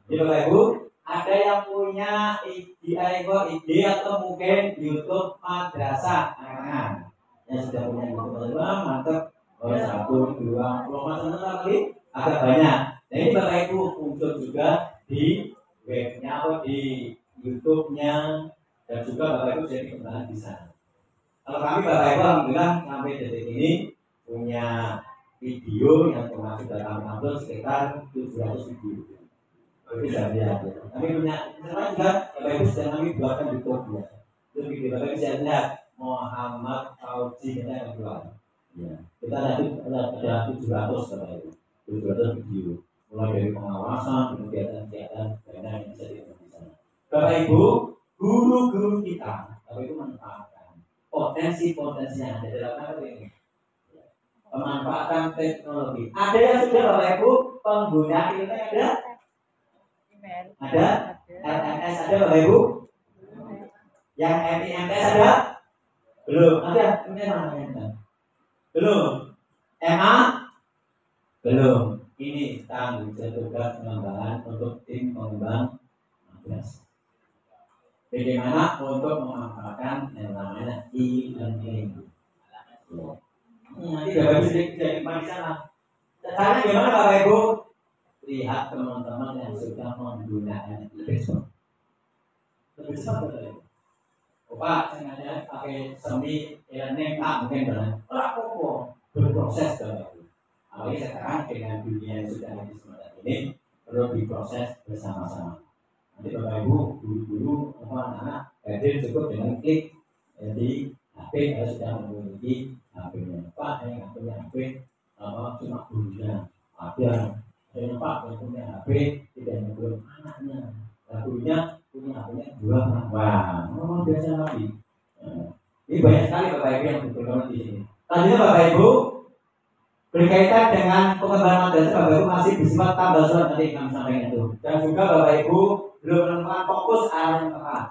Speaker 1: jadi Bapak Ibu, ada yang punya ide atau mungkin YouTube madrasah anak-anak yang sudah punya YouTube, mantap. Oh, 1, 2, macam lagi agak banyak. Nah ini Bapak Ibu muncul juga di webnya atau di YouTube-nya, dan juga Bapak Ibu jadi kembali di sana. Kalau kami Bapak Ibu alhamdulillah sampai detik ini punya video yang termasuk dalam upload sekitar 700 video. Bisa lihat ya. Kami punya misalnya juga Bapak Ibu sedang kami buatkan YouTube ya. Itu video Bapak Ibu bisa lihat Muhammad Fauzi kita yang keluar. Ya. Kita ada 700 Bapak Ibu. 700 video. Mulai dari pengawasan, kegiatan-kegiatan banyak yang bisa dilakukan di sana. Bapak Ibu, guru-guru kita Bapak Ibu manfaatkan potensi-potensi yang ada dalam hal ini. Pemanfaatan teknologi. Ada yang sudah Bapak Ibu pengguna internet ada? Ada? RMS ada Bapak Ibu? Yang MIMS ada? Belum. Ada? Belum. MA? Belum. Ini tanggung jawab tugas pengembangan untuk tim pengembang madrasah. Bagaimana untuk memanfaatkan yang namanya e-learning. Nanti Bapak Ibu jadi di sana. Caranya gimana Bapak Ibu? Lihat teman-teman yang sudah menggunakan e-learning. Lebih cepat Bapak Ibu. Pak, sengaja pakai semi e-learning mungkin benar. Kok berproses Bapak Ibu. Apalagi sekarang dengan dunia yang sudah ada di semacam ini perlu diproses bersama-sama. Nanti Bapak Ibu, guru-guru, anak-anak hadir cukup dengan klik di HP kalau sudah memiliki HP-nya. Pak, yang nggak punya HP, cuma gurunya. Ada yang Pak yang punya HP tidak nyebut anaknya. Nah, gurunya punya HP-nya 2 orang. Wah, biasa lagi. Ini banyak sekali Bapak Ibu yang berkembang di sini. Selanjutnya Bapak Ibu, berkaitan dengan pengembangan madrasah Bapak Ibu masih bersifat tambah surat tadi kami sampaikan itu. Dan juga Bapak Ibu belum menemukan fokus arah yang tepat.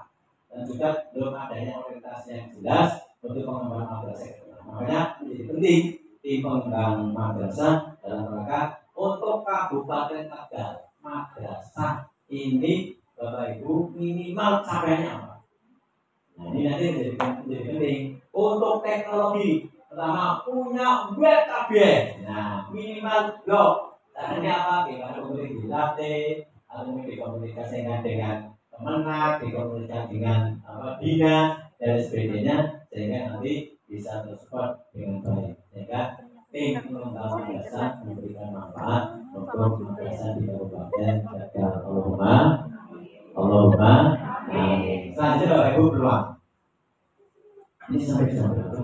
Speaker 1: Dan juga belum adanya orientasi yang jelas untuk pengembangan madrasah. Makanya menjadi penting tim pengembang madrasah dalam rangka untuk Kabupaten Tegal madrasah ini Bapak Ibu minimal capaiannya apa? Nah ini nanti menjadi penting untuk teknologi. Pertama punya web KBN. Nah minimal blog. Caranya apa? Kita komunikasi dilatih, atau dikomunikasikan dengan Kemenak, dikomunikasikan dengan dinas dan sebagainya, sehingga nanti bisa tersupport dengan baik. Sehingga tim pengembang madrasah memberikan manfaat untuk madrasah di Kabupaten Tegal. Allahumma amin. Selanjutnya Bapak Ibu peluang. Ini sampai jam berapa?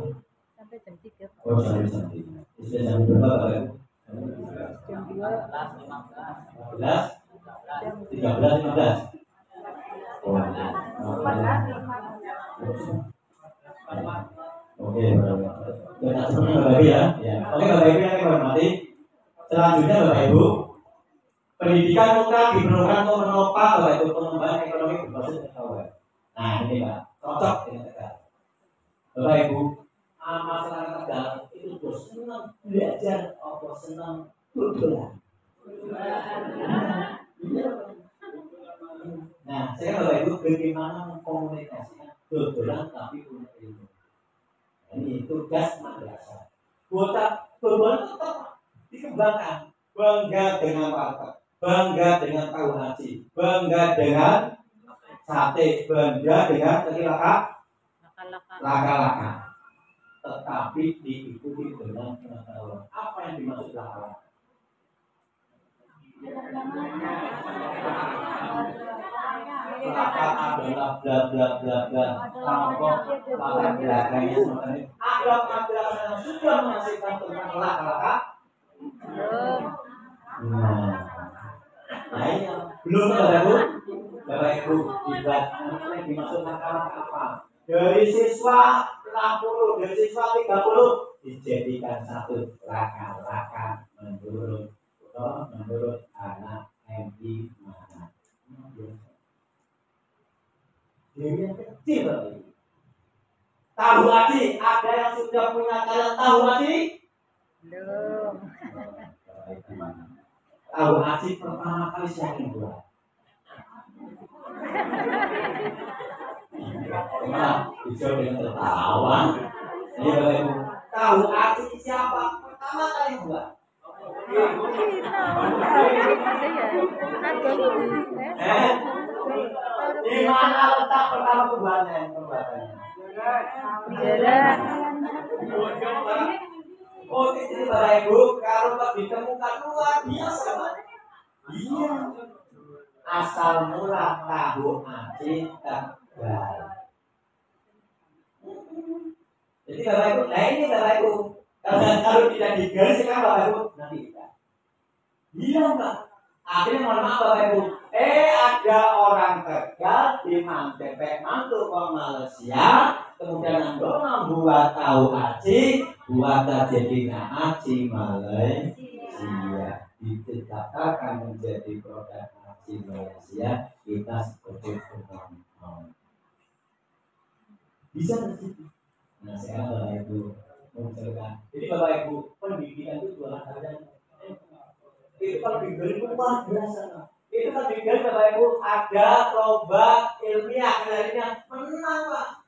Speaker 3: Jam 3.
Speaker 1: Oh, sampai jam 3. Sudah jam berapa Bapak Ibu?
Speaker 3: Jam 2.
Speaker 1: 13, 15. Oh, oke, kita semuanya Bapak Ibu ya. Oke Bapak Ibu yang kami hormati. Selanjutnya Bapak Ibu, pendidikan mutlak diperlukan untuk menopang Bapak Ibu pengembangan ekonomi berbasis teknologi. Nah ini Pak, cocok dengan Tegal. Bapak Ibu, masyarakat Tegal itu terus senang belajar atau senang berdoa. Nah, saya Bapak Ibu bagaimana mengkomunikasikan dodolan tapi punya ilmu. Ini tugas madrasah. Bocah dodolan tetap dikembangkan. Bangga dengan warteg, bangga dengan tahu nasi, bangga dengan sate, bangga dengan laka-laka. Tetapi diikuti dengan pengetahuan. Apa yang dimaksud laka-laka? Laka adalah bla bla bla bla. Latar belakangnya seperti ini. Ada madrasah yang sudah menghasilkan tentang laka-laka? Nah ini belum Bapak Ibu dibuat yang dimaksud laka-laka apa? Dari siswa 60, dari siswa 30 dijadikan satu laka-laka menurut anak MI mana? Jadi yang kecil lagi. Tahu lagi, ada yang sudah punya kalian tahu lagi?
Speaker 3: Belum.
Speaker 1: baik gimana? Tahu aci pertama kali siapa yang buat? Gimana? Bisa dengan tertawa. Ini Bapak Ibu. Tahu aci siapa pertama kali yang buat? Di mana letak pertama pembuatannya? Oh, ini Bapak Ibu, kalau ditemukan luar biasa, Pak. Iya. Asal mula tahu aci Tegal. Jadi Bapak Ibu, nah ini Bapak Ibu, kalau tidak digaris kan Bapak Ibu nanti kita. Iya Pak. Akhirnya mohon maaf Bapak Ibu. Ada orang Tegal di mantu ke Malaysia, kemudian membuat tahu aci, buat jadi aci Malaysia. Ditetapkan menjadi produk aci Malaysia, kita seperti penonton. Bisa terjadi. Nah sekarang Bapak Ibu menceritakan. Jadi Bapak Ibu, pendidikan itu dua hal saja. Itu kalau diberi luar biasa. Itu kan diberi Bapak Ibu ada lomba ilmiah kelarinya menang Pak.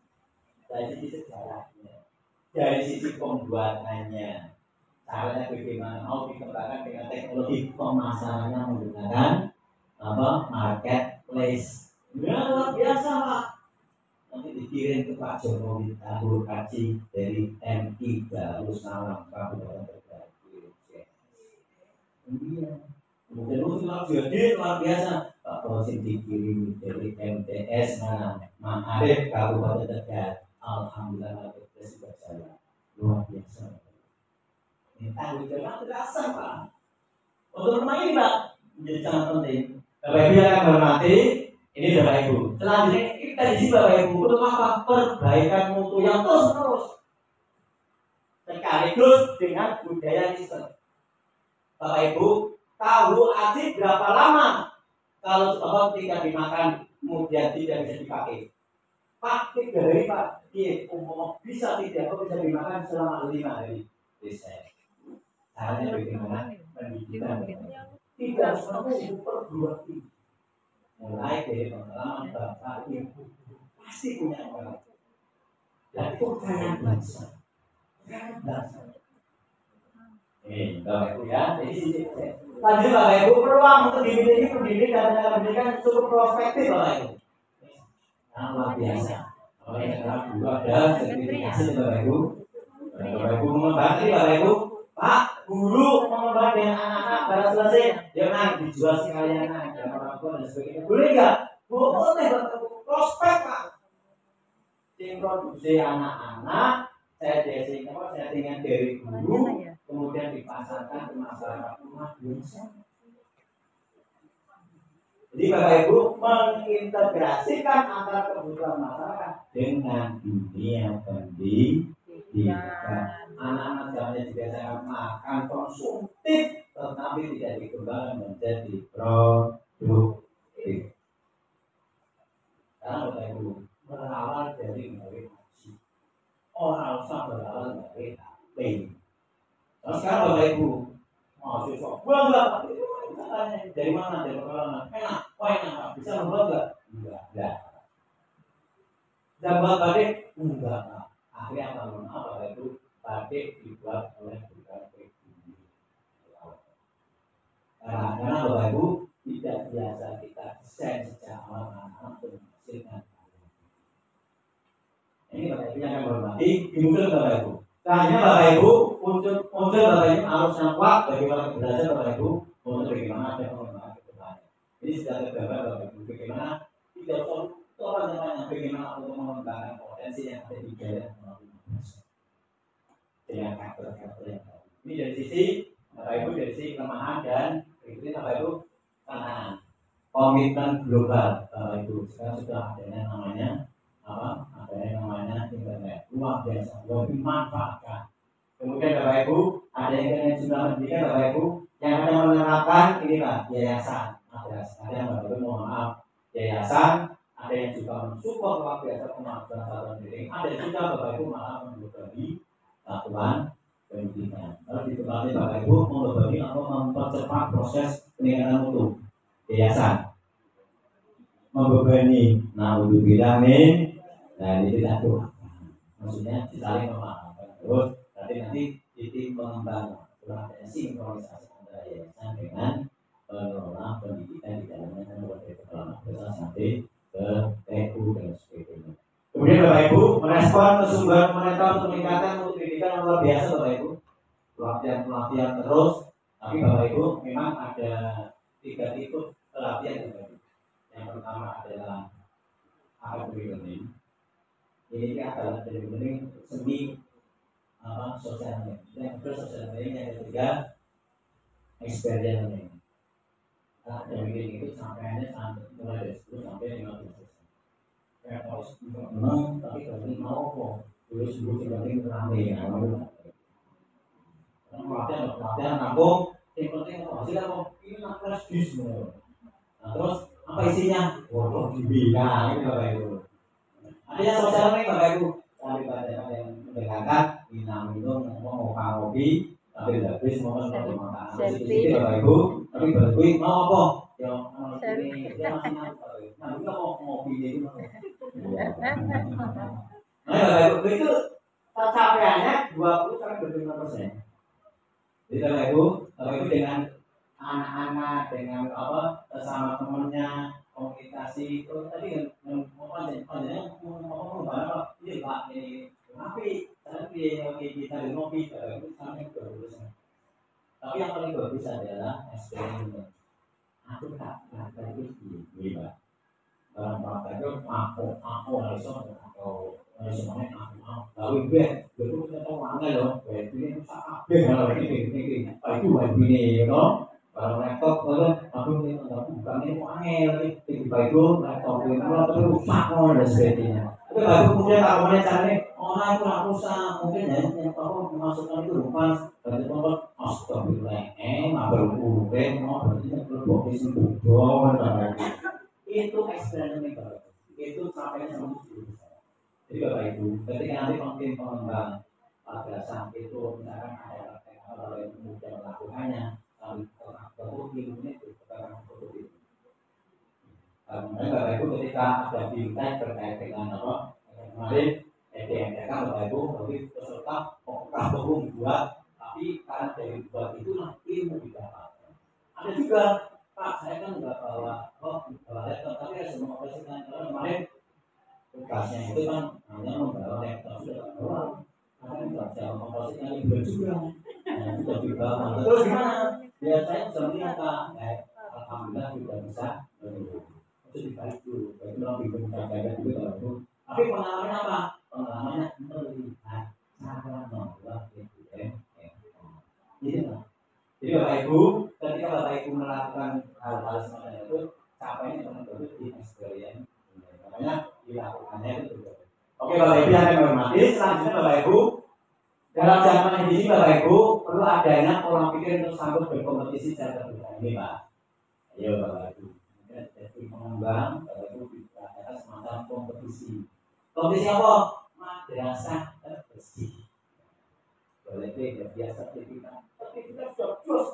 Speaker 1: Dari sisi sejarahnya, dari sisi pembuatannya, caranya bagaimana mau dikembangkan dengan teknologi pemasarannya menggunakan marketplace. Ya luar biasa Pak. Nanti dikirim ke Pak Jokowi tahu kaji dari MI Darussalam Kabupaten Tegal. Iya. Kemudian luar biasa Pak Kosim dikirim dari MTS Ma'arif Kabupaten Tegal. Alhamdulillah marketplace sudah jalan. Luar biasa. Ini tanggung jawab terasa Pak. Untuk rumah ini Pak menjadi sangat penting. Bapak Ibu yang akan hormati, ini Bapak Ibu. Selanjutnya kita di sini Bapak Ibu untuk apa? Perbaikan mutu yang terus-menerus. Sekaligus dengan budaya riset. Bapak Ibu, tahu aci berapa lama kalau sebab tidak dimakan kemudian tidak bisa dipakai? Pak, 3 hari Pak. Umum bisa tidak kok bisa dimakan selama 5 hari. Riset. Caranya bagaimana? Pendidikan. Tidak harus menunggu perguruan tinggi. Mulai dari pengalaman bapak ibu pasti punya pengalaman. Dan itu kaya bangsa. Bapak Ibu ya. Jadi lanjut Bapak Ibu, peluang untuk dididik dan pendidikan cukup prospektif Bapak Ibu. Nah, luar biasa. Bapak Ibu sekarang dulu ada sertifikasi Bapak Ibu. Bapak Ibu mengembangkan Bapak Ibu. Pak, guru mengembangkan dengan anak-anak baru selesai, jangan dijual sekalian aja orang tua dan sebagainya. Boleh nggak? Boleh Bapak Ibu. Prospek Pak. Tim produksi anak-anak, saya dengan dari guru, kemudian dipasarkan ke masyarakat rumah biasa. Jadi Bapak Ibu mengintegrasikan antara kebutuhan masyarakat dengan dunia pendidikan. Anak-anak zamannya dibiasakan makan konsumtif, tetapi tidak dikembangkan menjadi produktif. Karena Bapak Ibu berawal dari murid haji, orang usah berawal dari HP. Nah sekarang Bapak Ibu mahasiswa bangga dari mana? Dari pengalaman enak, enak bisa membuat enggak? Dan buat badik enggak. Akhirnya apa itu batik dibuat oleh berbagai bumbu. Karena Bapak Ibu tidak biasa kita desain sejak awal untuk menghasilkan. Ini Bapak Ibu yang akan berhormati dimuncul Bapak Ibu. Tanya Bapak Ibu muncul Bapak Ibu harus nampak bagaimana belajar Bapak Ibu untuk bagaimana ada pengembangan ke depannya. Ini sudah tergambar Bapak Ibu bagaimana tidak soal bagaimana untuk mengembangkan potensi yang ada di dalam dengan karakter yang baru. Ini dari sisi Bapak Ibu dari sisi kelemahan dan berikutnya Bapak Ibu tantangan komitmen global Bapak Ibu. Sekarang sudah adanya namanya internet luar biasa, lebih dimanfaatkan. Kemudian Bapak Ibu ada yang jumlah pendidikan Bapak Ibu yang akan menerapkan ini Pak yayasan. Ada yang Bapak Ibu mohon maaf yayasan. Ada yang juga mensupport luar biasa kemampuan satuan diri. Ada juga Bapak Ibu malah membebani satuan pendidikan. Kalau ditempati Bapak Ibu membebani atau mempercepat proses peningkatan mutu yayasan. Membebani, nah untuk vitamin, nah ini tidak tuh. Maksudnya saling memaafkan. Terus nanti titik pengembangan, pelatihan sinkronisasi antara yayasan dengan pengelola pendidikan di dalamnya mulai kepala desa sampai ke TU dan sebagainya. Kemudian Bapak Ibu merespon kesungguhan pemerintah untuk meningkatkan mutu pendidikan yang luar biasa Bapak Ibu. Pelatihan terus, tapi Bapak Ibu memang ada 3 tipe pelatihan Bapak Ibu. Yang pertama adalah academic learning. Ini adalah learning semi sosial learning. Yang kedua sosial learning, yang ketiga experience learning. Academic learning itu sampai mulai dari 10 sampai 15%. Ya kalau menang tapi kalau mau kok terus sebut penting ramai ya pelatihan nampung yang penting hasilnya kok ini naklas di semua. Nah terus apa isinya? Waduh dibina ini Bapak Ibu. Artinya sosial ini Bapak Ibu kami pada yang mendengarkan minum ngomong ngopi tapi habis mau makan selfie Bapak Ibu tapi Bapak Ibu mau apa? Ya ini dia masih nanti nah kita mau ngopi itu nah Bapak Ibu itu capaiannya 20-25%. Jadi Bapak Ibu dengan anak-anak dengan sama temannya komunikasi itu tadi yang ini Pak ini tapi kita ngopi itu sampai 20%. Tapi yang paling bagus adalah eksperimen. Aku tak itu gila. Dalam praktek itu aku harus atau semuanya aku lalu gue betul kita tahu mana loh ini susah kalau ini ini loh kalau laptop aku ini bukan ini angel ini baik laptop ini tapi rusak dan sebagainya. Tapi baru kemudian kalau caranya aku rusak mungkin yang aku memasukkan itu lupa dan itu astagfirullah berkurang mau berarti perlu bokis itu eksperimen itu sampai sama 70%. Jadi Bapak Ibu, ketika nanti mungkin pengembang pada saat itu misalkan ada hal yang kemudian melakukannya, lalu perlu ilmunya itu sekarang perlu itu. Kemudian Bapak Ibu ketika ada bintang terkait dengan apa kemarin EDMK Bapak Ibu, lebih peserta perlu membuat, tapi karena dari buat itulah ilmu didapatkan. Ada juga Pak, saya kan nggak bawa laptop, tapi ada semua operasikan kemarin tugasnya itu kan hanya membawa laptop sudah bawa, karena nggak bisa operasikan itu juga, sudah dibawa. Terus gimana? Ya saya bisa melihat Pak, alhamdulillah sudah bisa itu dibalik dulu, itu lebih berjaga juga kalau. Tapi pengalamannya apa? Pengalamannya melihat cara membuat ini lah. Jadi Bapak Ibu, ketika Bapak Ibu melakukan hal-hal semacam itu, capainya teman-teman di experience, makanya dilakukannya itu. Oke Bapak Ibu yang kami hormati, selanjutnya Bapak Ibu, dalam zaman ini Bapak Ibu perlu adanya pola pikir untuk sanggup berkompetisi secara terbuka ini Pak. Ayo Bapak Ibu, jadi pengembang Bapak Ibu ada semacam kompetisi. Kompetisi apa? Madrasah terbersih. Boleh biasa kita. Tapi kita sudah terus.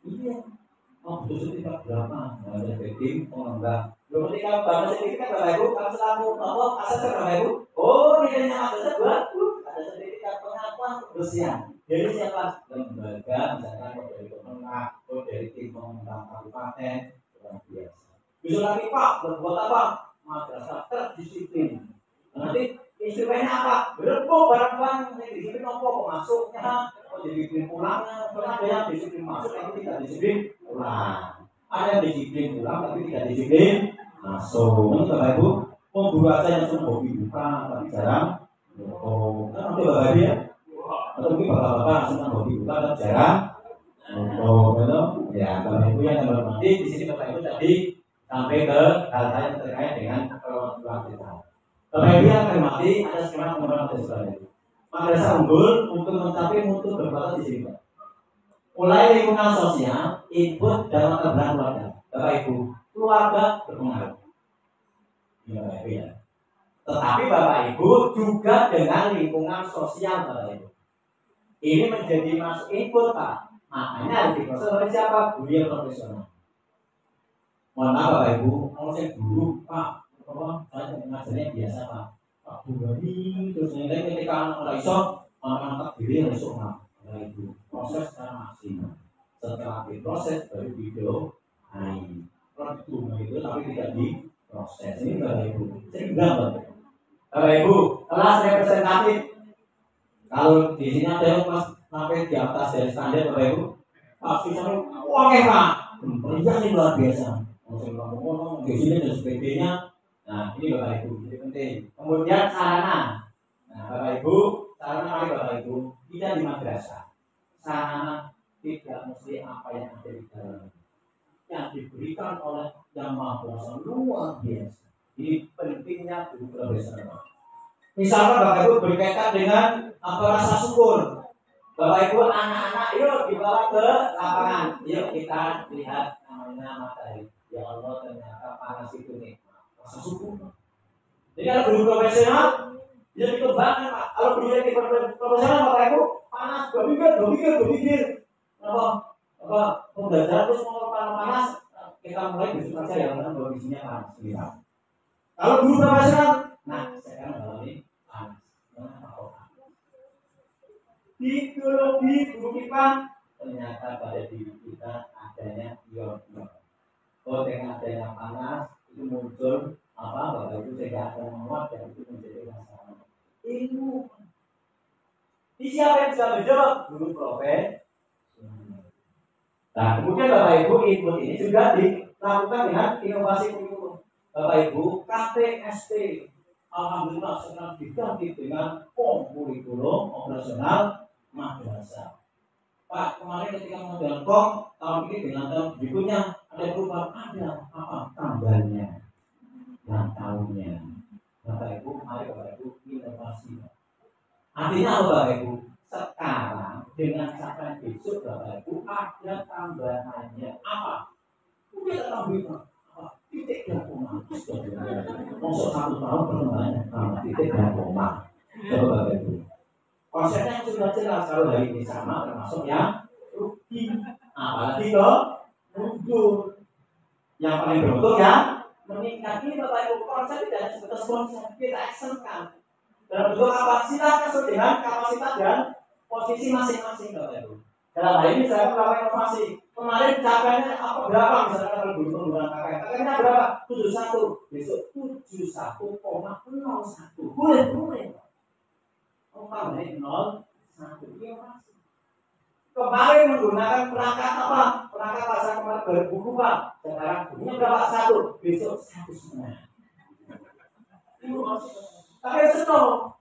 Speaker 1: Iya. Betul tidak berapa? Ada tim pengembang. Ketika bahasa sertifikat Bapak Ibu, kalau selalu asal Bapak Ibu, nilainya ada bagus. Ada sertifikat pengakuan kebersihan. Dari siapa? Lembaga, misalkan dari pemenang, dari tim pengembang kabupaten, luar biasa. Bisa lagi Pak, berbuat apa? Madrasah terdisiplin. Nanti instrumennya apa? Berempuk barang-barang yang disiplin apa? Masuknya, disiplin pulangnya. Soalnya ada yang disiplin masuk tapi tidak disiplin pulang. Ada yang disiplin pulang tapi tidak disiplin masuk. Ini Bapak Ibu, mau guru aja yang sudah hobi buka tapi jarang. Kan ada Bapak Ibu ya? Atau mungkin bapak-bapak senang hobi buka tapi jarang. Betul. Ya Bapak Ibu yang hormati di sini Bapak Ibu tadi sampai ke hal-hal yang terkait dengan keluarga kita. Bapak Ibu yang hormati ada skema pengembangan madrasah. Madrasah unggul untuk mencapai mutu berbatas di sini Pak. Mulai lingkungan sosial, input dalam latar belakang keluarga. Bapak Ibu, keluarga berpengaruh. Ya Bapak Ibu ya. Tetapi Bapak Ibu juga dengan lingkungan sosial Bapak Ibu. Ini menjadi masuk input Pak. Makanya harus diproses oleh siapa? Guru yang profesional. Mohon maaf Bapak Ibu, kalau saya guru Pak, saya ngajarnya biasa Pak. Pak guru ini terus nilai ketika anak iso anak diri harus Bapak Ibu proses secara maksimal. Setelah diproses baru video produk itu tapi tidak diproses. Ini Bapak Ibu. Saya bilang Bapak Ibu, kelas representatif. Kalau di sini ada yang kelas sampai di atas dari standar Bapak Ibu, sisanya oke Pak, ini luar biasa. Ngomong di sini dan sebagainya. Nah ini Bapak Ibu, jadi penting. Kemudian sarana. Nah Bapak Ibu, sarana mari Bapak Ibu, kita di madrasah. Sarana tidak mesti apa yang ada di dalam. Yang diberikan oleh Yang Maha Kuasa luar biasa. Ini pentingnya guru profesional. Misalkan Bapak Ibu berkaitan dengan rasa syukur. Bapak Ibu anak-anak yuk dibawa ke lapangan. Yuk kita lihat namanya matahari. Ya Allah ternyata panas itu nih. Rasa syukur. Jadi kalau guru profesional dia dikembangkan Pak. Kalau guru yang profesional Bapak Ibu panas berpikir. Apa pembelajaran terus mau panas kita mulai besok saja yang mana kondisinya panas. Kalau guru profesional, nah sekarang kalau ini panas. Di biologi guru kita ternyata pada diri kita adanya ion-ion. Dengan adanya panas itu muncul Bapak Ibu sehingga akan menguap dan itu menjadi masalah. Ilmu. Ini siapa yang bisa menjawab? Guru profesional. Nah kemudian Bapak Ibu input ini juga dilakukan dengan inovasi kurikulum. Bapak Ibu KTST alhamdulillah sekarang diganti dengan kurikulum operasional madrasah. Pak kemarin ketika model tahun ini dengan tahun berikutnya ada perubahan, ada apa tanggalnya dan tahunnya. Bapak Ibu mari Bapak Ibu inovasi. Artinya apa Bapak Ibu? Sekarang dengan sampai besok Bapak Ibu ada tambahannya apa? Udah tambahan titik dan koma. Masuk 1 tahun perkembangannya titik dan koma. Coba Bapak Ibu. Konsepnya sudah jelas kalau hari ini sama termasuk yang rugi. Apalagi mundur. Yang paling beruntung ya meningkat ini Bapak Ibu konsep tidak sebatas konsep kita actionkan. Dalam bentuk kapasitas sesuai dengan kapasitas dan posisi masing-masing Bapak Ibu. Dalam hal ini saya melakukan inovasi. Kemarin capaiannya berapa misalnya kalau guru penggunaan KKN. KKN-nya berapa? 71. Besok 71,01. Boleh. Tambah 01. Inovasi. Kemarin menggunakan perangkat apa? Perangkat pasar kemarin berbuku Pak. Sekarang bukunya berapa? 1. Besok 1,5. Inovasi. Tapi stop.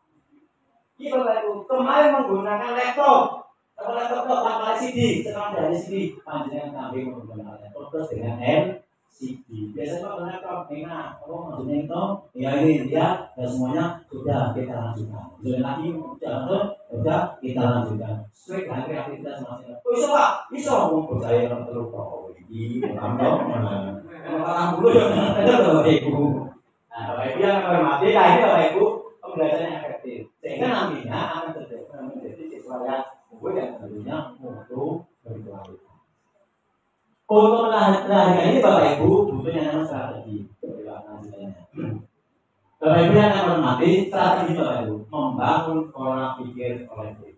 Speaker 1: Iya Bapak Ibu. Kemarin menggunakan laptop. Kalau laptop tanpa LCD, sekarang ada LCD. Panjangnya kambing menggunakan laptop terus dengan LCD. Biasanya kalau laptop enak. Kalau maksudnya itu, ya ini dia dan semuanya sudah kita lanjutkan. Sudah lagi sudah kita lanjutkan. Sesuai dengan kreativitas masing-masing. Oh bisa Pak, bisa mau percaya orang terlalu kok. Ini orang dulu yang ada Bapak Ibu. Nah Bapak Ibu yang menghormati, nah ini Bapak Ibu pembelajaran efektif. Sehingga nantinya akan menjadi siswa yang dan tentunya mutu berkualitas. Untuk melahirkan ini Bapak Ibu butuhnya namanya strategi. Bapak Ibu yang akan menghormati strategi Bapak Ibu membangun pola pikir kolektif.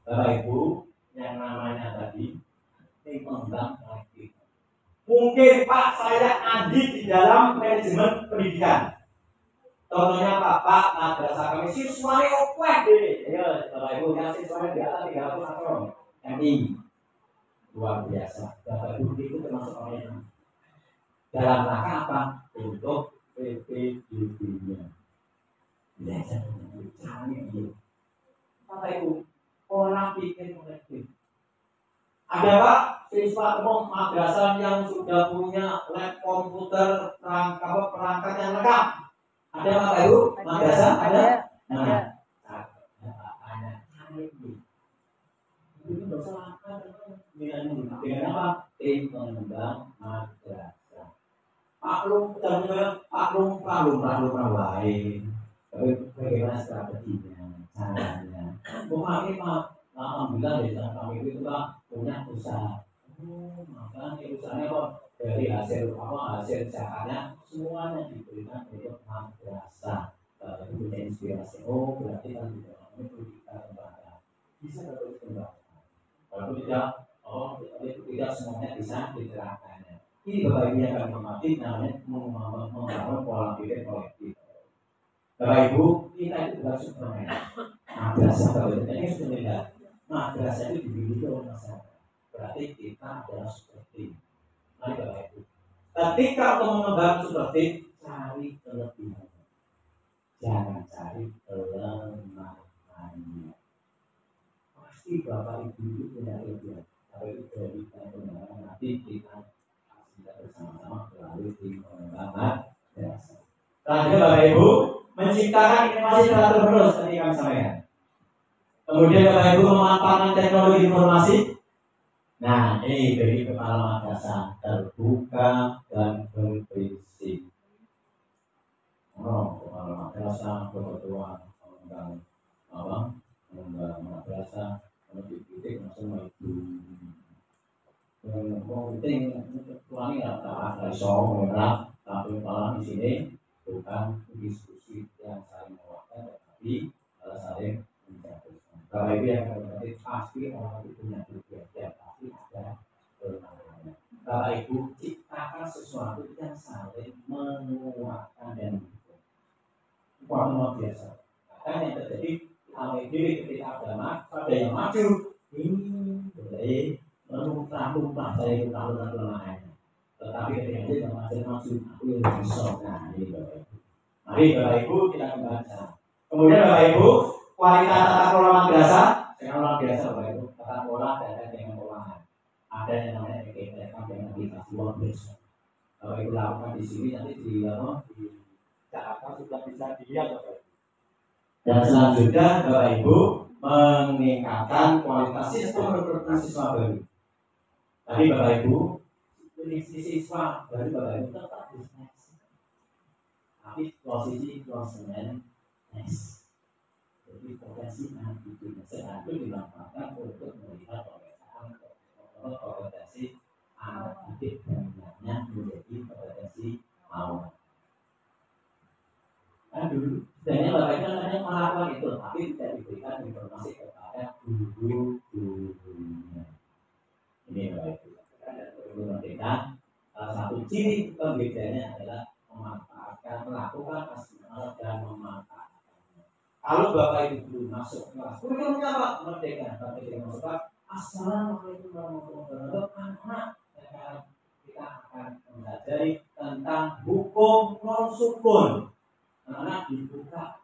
Speaker 1: Bapak Ibu yang namanya tadi membangun kolektif. Mungkin Pak saya Andi di dalam manajemen pendidikan. Contohnya Pak madrasah kami siswanya okwek deh. Ya, Bapak Ibu yang siswanya di atas 300 MI. Luar biasa. Bapak Ibu itu termasuk orang yang dalam rangka apa? Untuk PPDB-nya. Belajar caranya dia. Bapak Ibu, orang pikir kolektif. Ada Pak siswa umum madrasah yang sudah punya lab komputer perangkat yang lengkap. Ada Bapak Ibu? Madrasah ada? Nah, ini bersama dengan apa? Tim pengembang madrasah. Paklum lain. Tapi bagaimana strateginya, caranya? Bukan ini Pak, alhamdulillah desa kami itu Pak punya usaha. Maka usahanya kok dari hasil hasil zakatnya semuanya diberikan untuk madrasah. Itu punya inspirasi. Oh berarti kan ini perlu kita kembangkan. Bisa terus kembangkan. Kalau tidak semuanya bisa diterapkannya. Ini Bapak Ibu yang akan menghormati namanya membangun pola pikir kolektif. Bapak Ibu, kita itu bukan Superman. Madrasah kalau ini sudah beda. Madrasah itu dimiliki oleh masyarakat. Berarti kita adalah seperti. Mari Bapak Ibu. Ketika untuk mengembang seperti cari kelebihan. Jangan cari kelemahannya. Pasti Bapak Ibu itu punya kelebihan. Tapi itu dari pengembangan nanti kita bersama-sama melalui tim pengembangan madrasah. Selanjutnya Bapak Ibu menciptakan inovasi terus tadi kami sampaikan. Kemudian Bapak Ibu memanfaatkan teknologi informasi. Nah, ini dari kepala madrasah terbuka dan berprinsip. Kepala madrasah kebetulan mengembang madrasah mendidik langsung itu. Yang penting kurangi ada soal merah, tapi malah di sini bukan diskusi yang saling menguatkan, tetapi saling menjatuhkan. Bapak Ibu yang berarti pasti orang itu punya tujuan, pasti ada kelemahannya. Bapak Ibu ciptakan sesuatu yang saling menguatkan dan mendukung. Itu luar biasa. Bahkan yang terjadi awal diri ketika ada yang maju, ini boleh menumpah dari kelemahannya. Tetapi ketika itu maju, aku yang bisa. Nah, ini Bapak Ibu. Mari Bapak Ibu kita membaca. Kemudian Bapak Ibu, kualitas tata kelola madrasah dengan luar biasa Bapak Ibu. Tata kelola dan dengan keuangan. Ada yang namanya EKPK dengan aplikasi luar biasa. Bapak Ibu lakukan di sini nanti di Jakarta sudah bisa dilihat Bapak Ibu. Dan selanjutnya Bapak Ibu meningkatkan kualitas sistem rekrutmen siswa baru. Tadi Bapak Ibu siswa baru Bapak Ibu tetap diseleksi, tapi posisi konsumen next. Jadi potensi nanti itu dimanfaatkan untuk melihat kompetensi anak didik dan minatnya menjadi kompetensi awal. Karena dulu sebenarnya Bapak Ibu hanya melakukan itu, tapi tidak diberikan informasi kepada guru-gurunya. Ini Bapak Ibu. Kita salah satu ciri pembedanya adalah melakukan asesmen dan memanfaatkannya. Kalau Bapak Ibu belum masuk kelas, kurikulumnya apa? Merdeka. Tapi kita masuk kelas, assalamualaikum warahmatullahi wabarakatuh. Kita akan mempelajari tentang hukum non sukun. Anak dibuka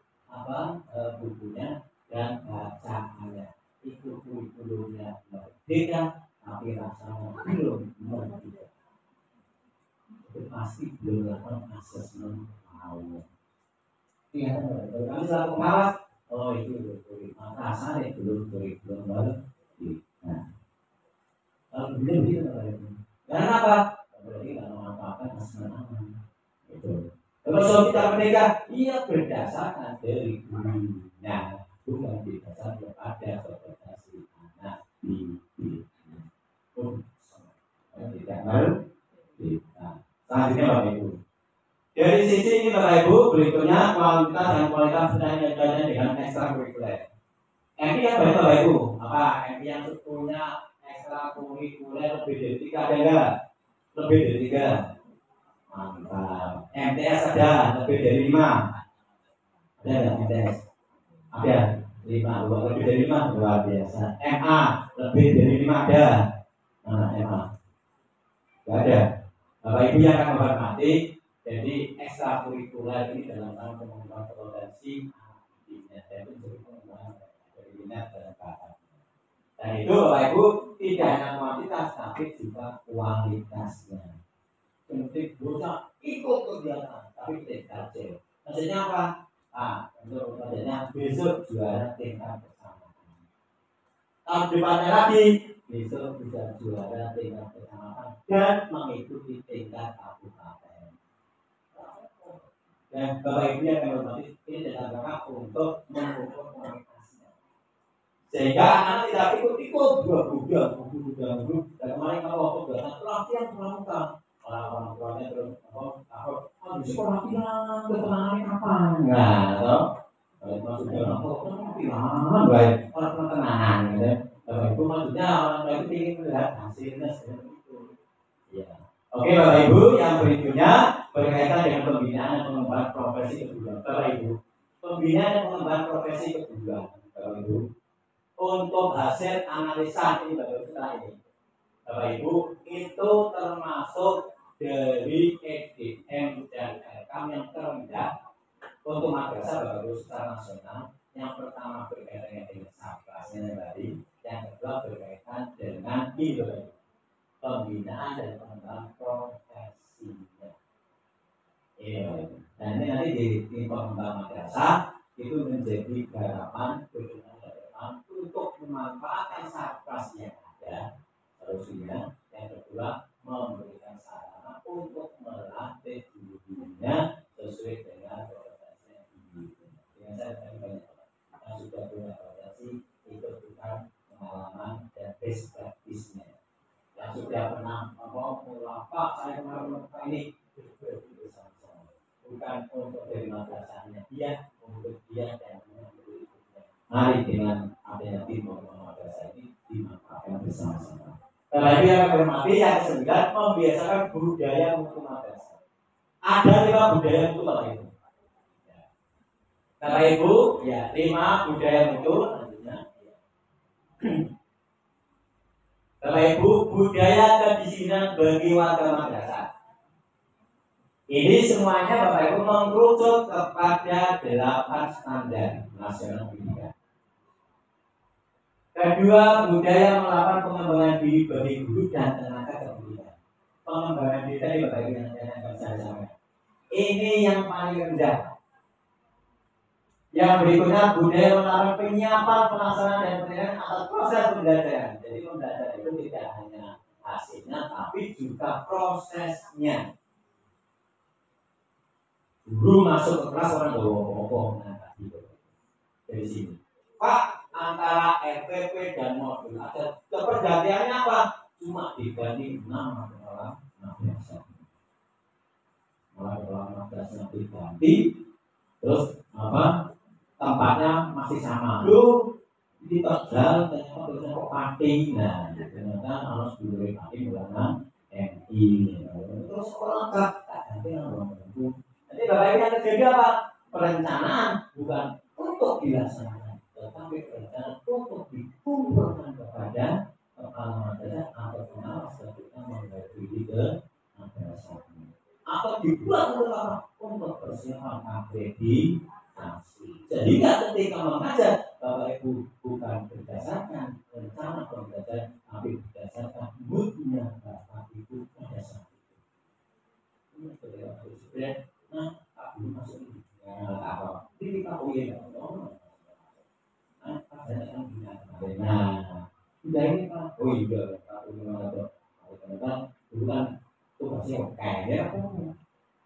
Speaker 1: bukunya dan bacaannya. Itu kurikulumnya merdeka. Tapi rasanya belum merdeka. Itu pasti belum melakukan asesmen awal. Iya, kami selalu pengawas. Oh itu kurikulum. Rasanya belum kurikulum merdeka. Kalau belum gitu karena apa? Berarti tidak memanfaatkan asesmen awal. Itu. Kalau kita merdeka, iya berdasarkan dari gurunya, bukan berdasarkan pada kompetensi anak didik. Tidak baru kita. Selanjutnya Bapak Ibu. Dari sisi ini Bapak Ibu, berikutnya kualitas dan kualitas pendidikan dengan ekstrakurikuler. MP yang baik Bapak Ibu, apa MP yang punya ekstrakurikuler lebih dari 3 ada enggak? Lebih dari 3. Mantap. MTS ada lebih dari 5. Ada enggak MTS? Ada 5, lebih dari 5 luar biasa. MA lebih dari 5 ada. Nah, MA nggak ada. Bapak Ibu yang akan menghormati, jadi ekstrakurikuler ini dalam rangka pengembangan potensi dan itu menjadi pengembangan dari minat dan bakat. Dan itu Bapak Ibu tidak hanya kuantitas tapi juga kualitasnya. Penting bisa ikut kegiatan tapi tidak kecil. Maksudnya apa? Untuk maksudnya besok juara tingkat bersama. Tahun depannya lagi besok bisa juara tingkat kecamatan dan mengikuti tingkat kabupaten. Dan Bapak Ibu yang menghormati, ini dalam rangka untuk mengukur kualitasnya. Sehingga anak tidak ikut-ikut buku. Dan kemarin kalau waktu belajar pelatihan pramuka, orang tuanya terus di sekolah latihan ketenangan kapan? Nah, toh maksudnya latihan baik orang ketenangan, gitu. Kalau itu maksudnya orang tua itu ingin melihat hasilnya seperti itu. Ya. Oke Bapak Ibu, yang berikutnya berkaitan dengan pembinaan dan pengembangan profesi kedua. Bapak Ibu, pembinaan dan pengembangan profesi kedua, Bapak Ibu. Untuk hasil analisa ini Bapak Ibu, itu termasuk dari EDM dan RKM yang terendah untuk madrasah Bapak Ibu secara nasional. Yang pertama berkaitan dengan sapasnya tadi, yang kedua berkaitan dengan pembinaan dan pengembangan profesinya. Dan ini nanti di pengembangan madrasah itu menjadi garapan untuk memanfaatkan sarkas yang ada solusinya. Yang kedua memberikan sarana untuk melatih dirinya sesuai dengan profesinya. Dengan saya banyak yang sudah punya profesi ikut bukan pengalaman dan best practice-nya. Yang sudah pernah Pak saya kemarin ini bukan untuk dari madrasahnya dia, untuk dia dan mari dengan adanya tim madrasah ini dimanfaatkan bersama-sama. Terlebih yang bermati yang ke-9 membiasakan budaya mutu madrasah. Ada 5 budaya mutu Bapak Ibu. Bapak Ibu, ya 5 budaya mutu nantinya. Bapak Ibu, budaya kedisiplinan bagi warga madrasah. Ini semuanya Bapak Ibu mengerucut kepada 8 standar nasional pendidikan. Kedua, budaya melakukan pengembangan diri bagi guru dan tenaga kependidikan. Pengembangan diri tadi Bapak Ibu yang akan saya sampaikan. Ini yang paling rendah. Yang berikutnya budaya melakukan penyiapan, pelaksanaan dan penilaian atas proses pembelajaran. Jadi pembelajaran itu tidak hanya hasilnya, tapi juga prosesnya. Guru masuk ke kelas orang ngomong dari sini. Pak, antara RPP dan modul ada pergantiannya apa? Cuma diganti nama kepala madrasah. Kepala madrasah diganti, terus apa? Tempatnya masih sama. Lu di Tegal ternyata tulisannya kok Pati. Nah, ternyata harus dulu Pati ulama MI. Terus orang tak ganti nama itu. Jadi Bapak Ibu yang terjadi apa? Perencanaan bukan untuk dilaksanakan, tetapi perencanaan untuk dikumpulkan kepada kepala madrasah atau pengawas ketika membayar diri ke madrasah atau dibuat untuk persiapan akreditasi. Jadi ketika mengajar Bapak Ibu bukan berdasarkan rencana pembelajaran, tapi berdasarkan moodnya Bapak Ibu pada saat itu. Ini sebenarnya. Nah, tak belum masuk ini. Apa? Jadi kita boleh nah, sudah ini Pak. Oh iya, tak belum ada. Karena bukan tugasnya kayaknya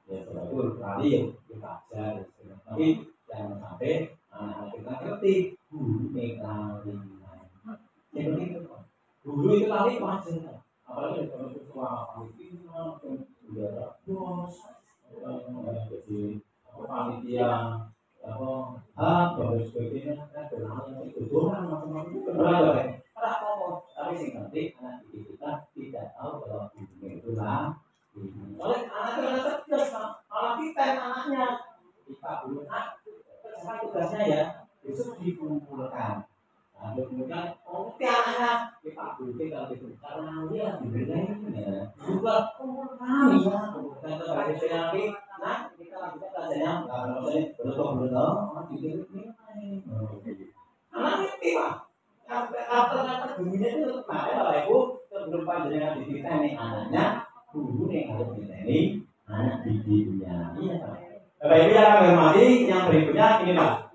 Speaker 1: ya betul kali ya kita ajar. Tapi jangan sampai anak-anak kita ngerti guru nekali. Yang penting guru itu kali wajar. Apalagi kalau ketua panitia sudah bos. Jadi panitia dan sebagainya kan berlangsung itu tuhan macam-macam itu berlalu tapi sih nanti anak didik kita tidak tahu bahwa dunia itu lah oleh anak cerdas malah kita anaknya kita belum kerjakan tugasnya ya besok dikumpulkan lalu kemudian anaknya kita bukti kalau itu karena dia diberikan juga kumpulkan ya kumpulkan sebagai lagi. Nah, kita lakukan pelajaran kalau saya belum anak ngerti Pak. Ternyata gurunya itu kemarin Bapak Ibu sebelum panjenengan didik ini anaknya, guru yang harus diteni anak didiknya. Iya Pak. Bapak Ibu yang hormati, yang berikutnya ini Pak.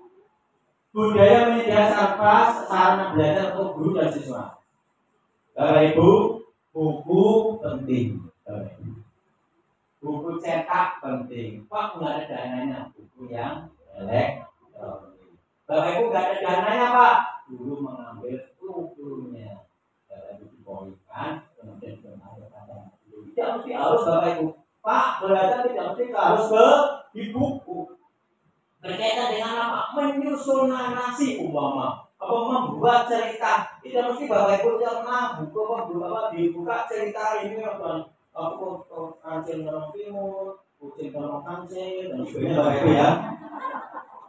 Speaker 1: Budaya menyediakan sarkas sarana belajar untuk guru dan siswa. Bapak Ibu, buku penting. Bapak Ibu. Buku cetak penting. Pak nggak ada dananya buku yang elektronik. Bapak Ibu nggak ada dananya Pak. Guru mengambil harus Bapak Ibu. Pak, belajar tidak mesti harus di buku. Berkaitan dengan apa? Menyusun narasi umpama, apa membuat cerita. Tidak mesti Bapak Ibu yang buku apa dibuka cerita ini apa kancing orang timur, kucing orang kancing dan sebagainya Bapak Ibu ya.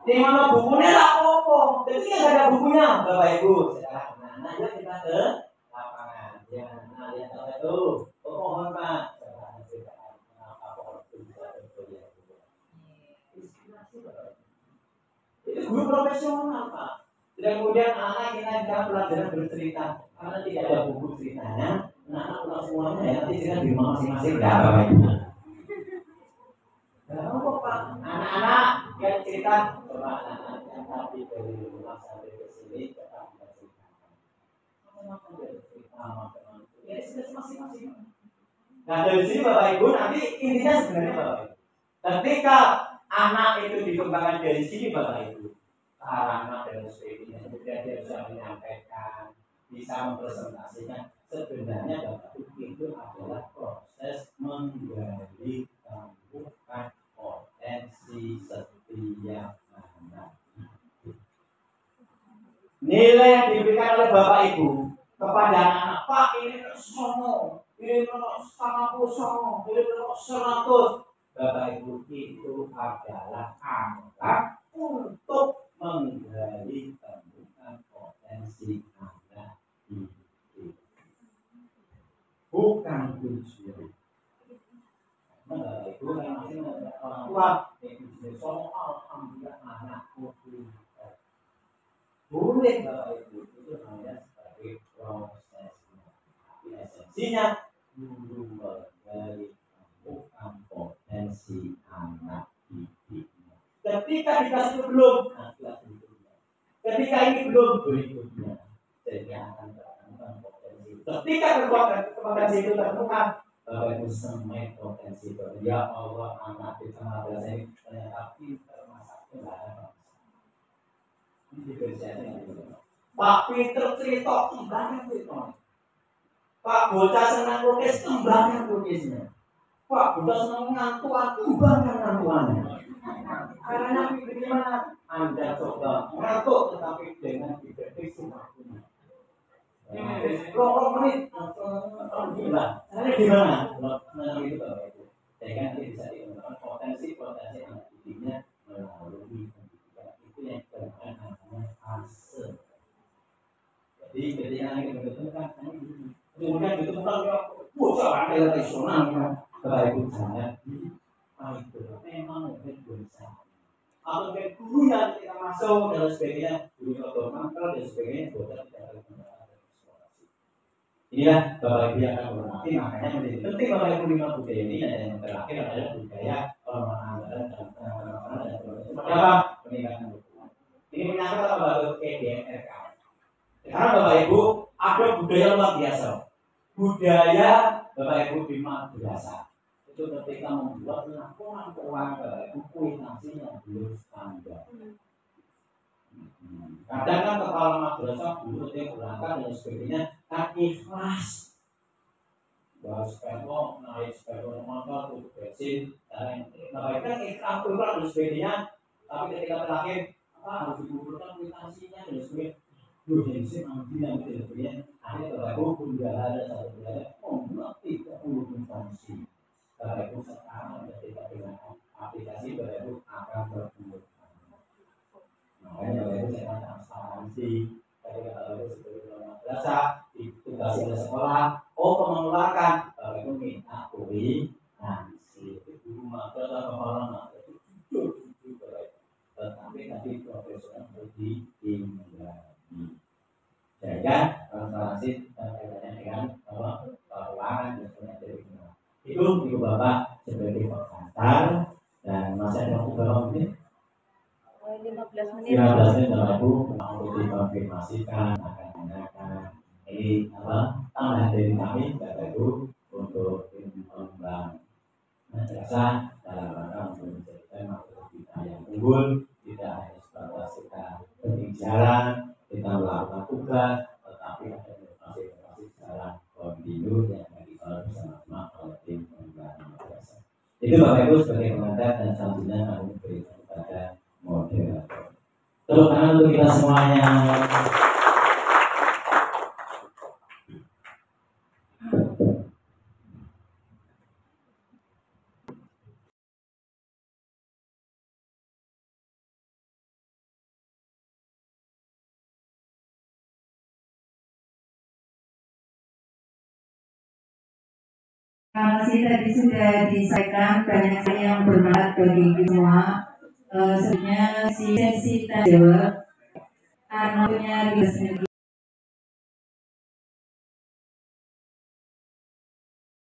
Speaker 1: Di mana bukunya lah apa? Jadi nggak ada bukunya Bapak Ibu. Sekarang, nah yuk kita ke lapangan. Ya, nah lihat apa itu? Pohon Pak. Kenapa pohon itu bisa bergoyang? Inspirasi Bapak Ibu. Itu guru profesional Pak. Dan kemudian anak kita dalam pelajaran bercerita. Karena tidak ada buku ceritanya, anak pulang semuanya ya nanti cerita di rumah masing-masing. Ya Bapak Ibu. Kenapa Pak? Anak-anak yang cerita coba anak-anak yang tadi dari rumah sampai ke sini tetap bercerita. Macam-macam dari cerita macam-macam. Ya sudah masing-masing. Nah dari sini Bapak Ibu nanti intinya sebenarnya Bapak Ibu. Ketika anak itu dikembangkan dari sini Bapak Ibu, sarana dan sebagainya, kemudian dia bisa menyampaikan, bisa mempresentasikan. Sebenarnya Bapak Ibu itu adalah proses menggali tumbuhan potensi setiap anak. Nilai yang diberikan oleh Bapak Ibu kepada anak-anak, Pak ini sono, ini sangat sono, ini 100. Bapak Ibu itu adalah angka untuk menggali tumbuhan potensi anak itu, bukan tujuan. Bapak Ibu kan masih orang tua itu sono, alhamdulillah anakku pintar. Boleh Bapak Ibu itu hanya sebagai proses. Tapi esensinya guru menggali tumbuhan potensi anak didiknya. Ketika dikasih belum, ketika ini belum berikutnya, jadi akan tertemukan potensi. Ketika potensi itu tertemukan, Bapak Ibu semai potensi itu. Ya Allah, anak di tengah bahasa ini ternyata pintar masak enggak. Ini diberikan Pak pintar cerita, kembangkan cerita. Pak bocah senang lukis, kembangkan lukisnya. Pak bocah senang ngantuan, kembangkan ngantuannya. Karena bagaimana Anda coba ngantuk tetapi dengan diberi sumakunya. Berapa menit? Gila. Caranya gimana? Menang itu Bapak Ibu. Jadi kan nanti bisa dikembangkan potensi-potensi anak didiknya melalui pendidikan. Itu yang dikatakan namanya fase. Jadi ketika kita menentukan kemudian ditemukan bocah tradisional Bapak Ibu jangan itu memang berusaha. Atau kayak guru yang kita masuk dan sebagainya, guru yang mangkal dan sebagainya, bocah tidak akan menggunakan eksplorasi. Inilah Bapak Ibu yang akan menghormati, makanya menjadi penting Bapak Ibu 5 budaya ini. Dan yang terakhir adalah budaya pengelolaan anggaran dan pengelolaan dan seperti apa peningkatan dukungan. Ini menyangkut apa Bapak PDMRK. Karena Bapak Ibu ada budaya luar biasa. Budaya Bapak Ibu di madrasah itu ketika membuat laporan keuangan buku kuitansinya belum standar. Kadang kan kepala madrasah dulu dia berangkat dan sebagainya kan ikhlas. Bahwa sepeda naik sepeda motor untuk bensin dan Bapak kan ikhlas kurang dan sebagainya. Tapi ketika terakhir harus dikumpulkan kuitansinya dan sebagainya. Bensin ambil dan sebagainya. Akhirnya Bapak Ibu bendahara ada satu bendahara membuat 30 kuitansi. Bapak Ibu sekarang ketika dengan aplikasi Bapak Ibu akan berkumpul. Makanya Bapak Ibu saya transparansi ketika Bapak Ibu sebagai madrasah ditugasi oleh sekolah, mengeluarkan Bapak Ibu minta kuitansi. Guru madrasah kepala madrasah itu jujur Bapak Ibu. Tetapi tadi profesional ditinggali. Jaga transparansi dan kaitannya dengan keuangan dan sebagainya. Itu Ibu Bapak sebagai pengantar dan masih ada waktu berapa menit?
Speaker 3: 15 menit.
Speaker 1: 15 menit Bapak Ibu untuk dikonfirmasikan akan ini apa tambahan dari kami Bapak Ibu untuk mengembang madrasah dalam rangka untuk menjadikan madrasah kita yang unggul, tidak hanya sebatas kita berbicara, kita melakukan tugas, tetapi ada inovasi secara kontinu yang kita bersama-sama oleh tim pengembangan. Itu Bapak Ibu sebagai pengantar dan selanjutnya kami berikan kepada moderator. Tepuk tangan untuk kita semuanya.
Speaker 4: Terima kasih tadi sudah disampaikan banyak sekali yang bermanfaat bagi kita semua. Sebenarnya si sesi tanya jawab karena punya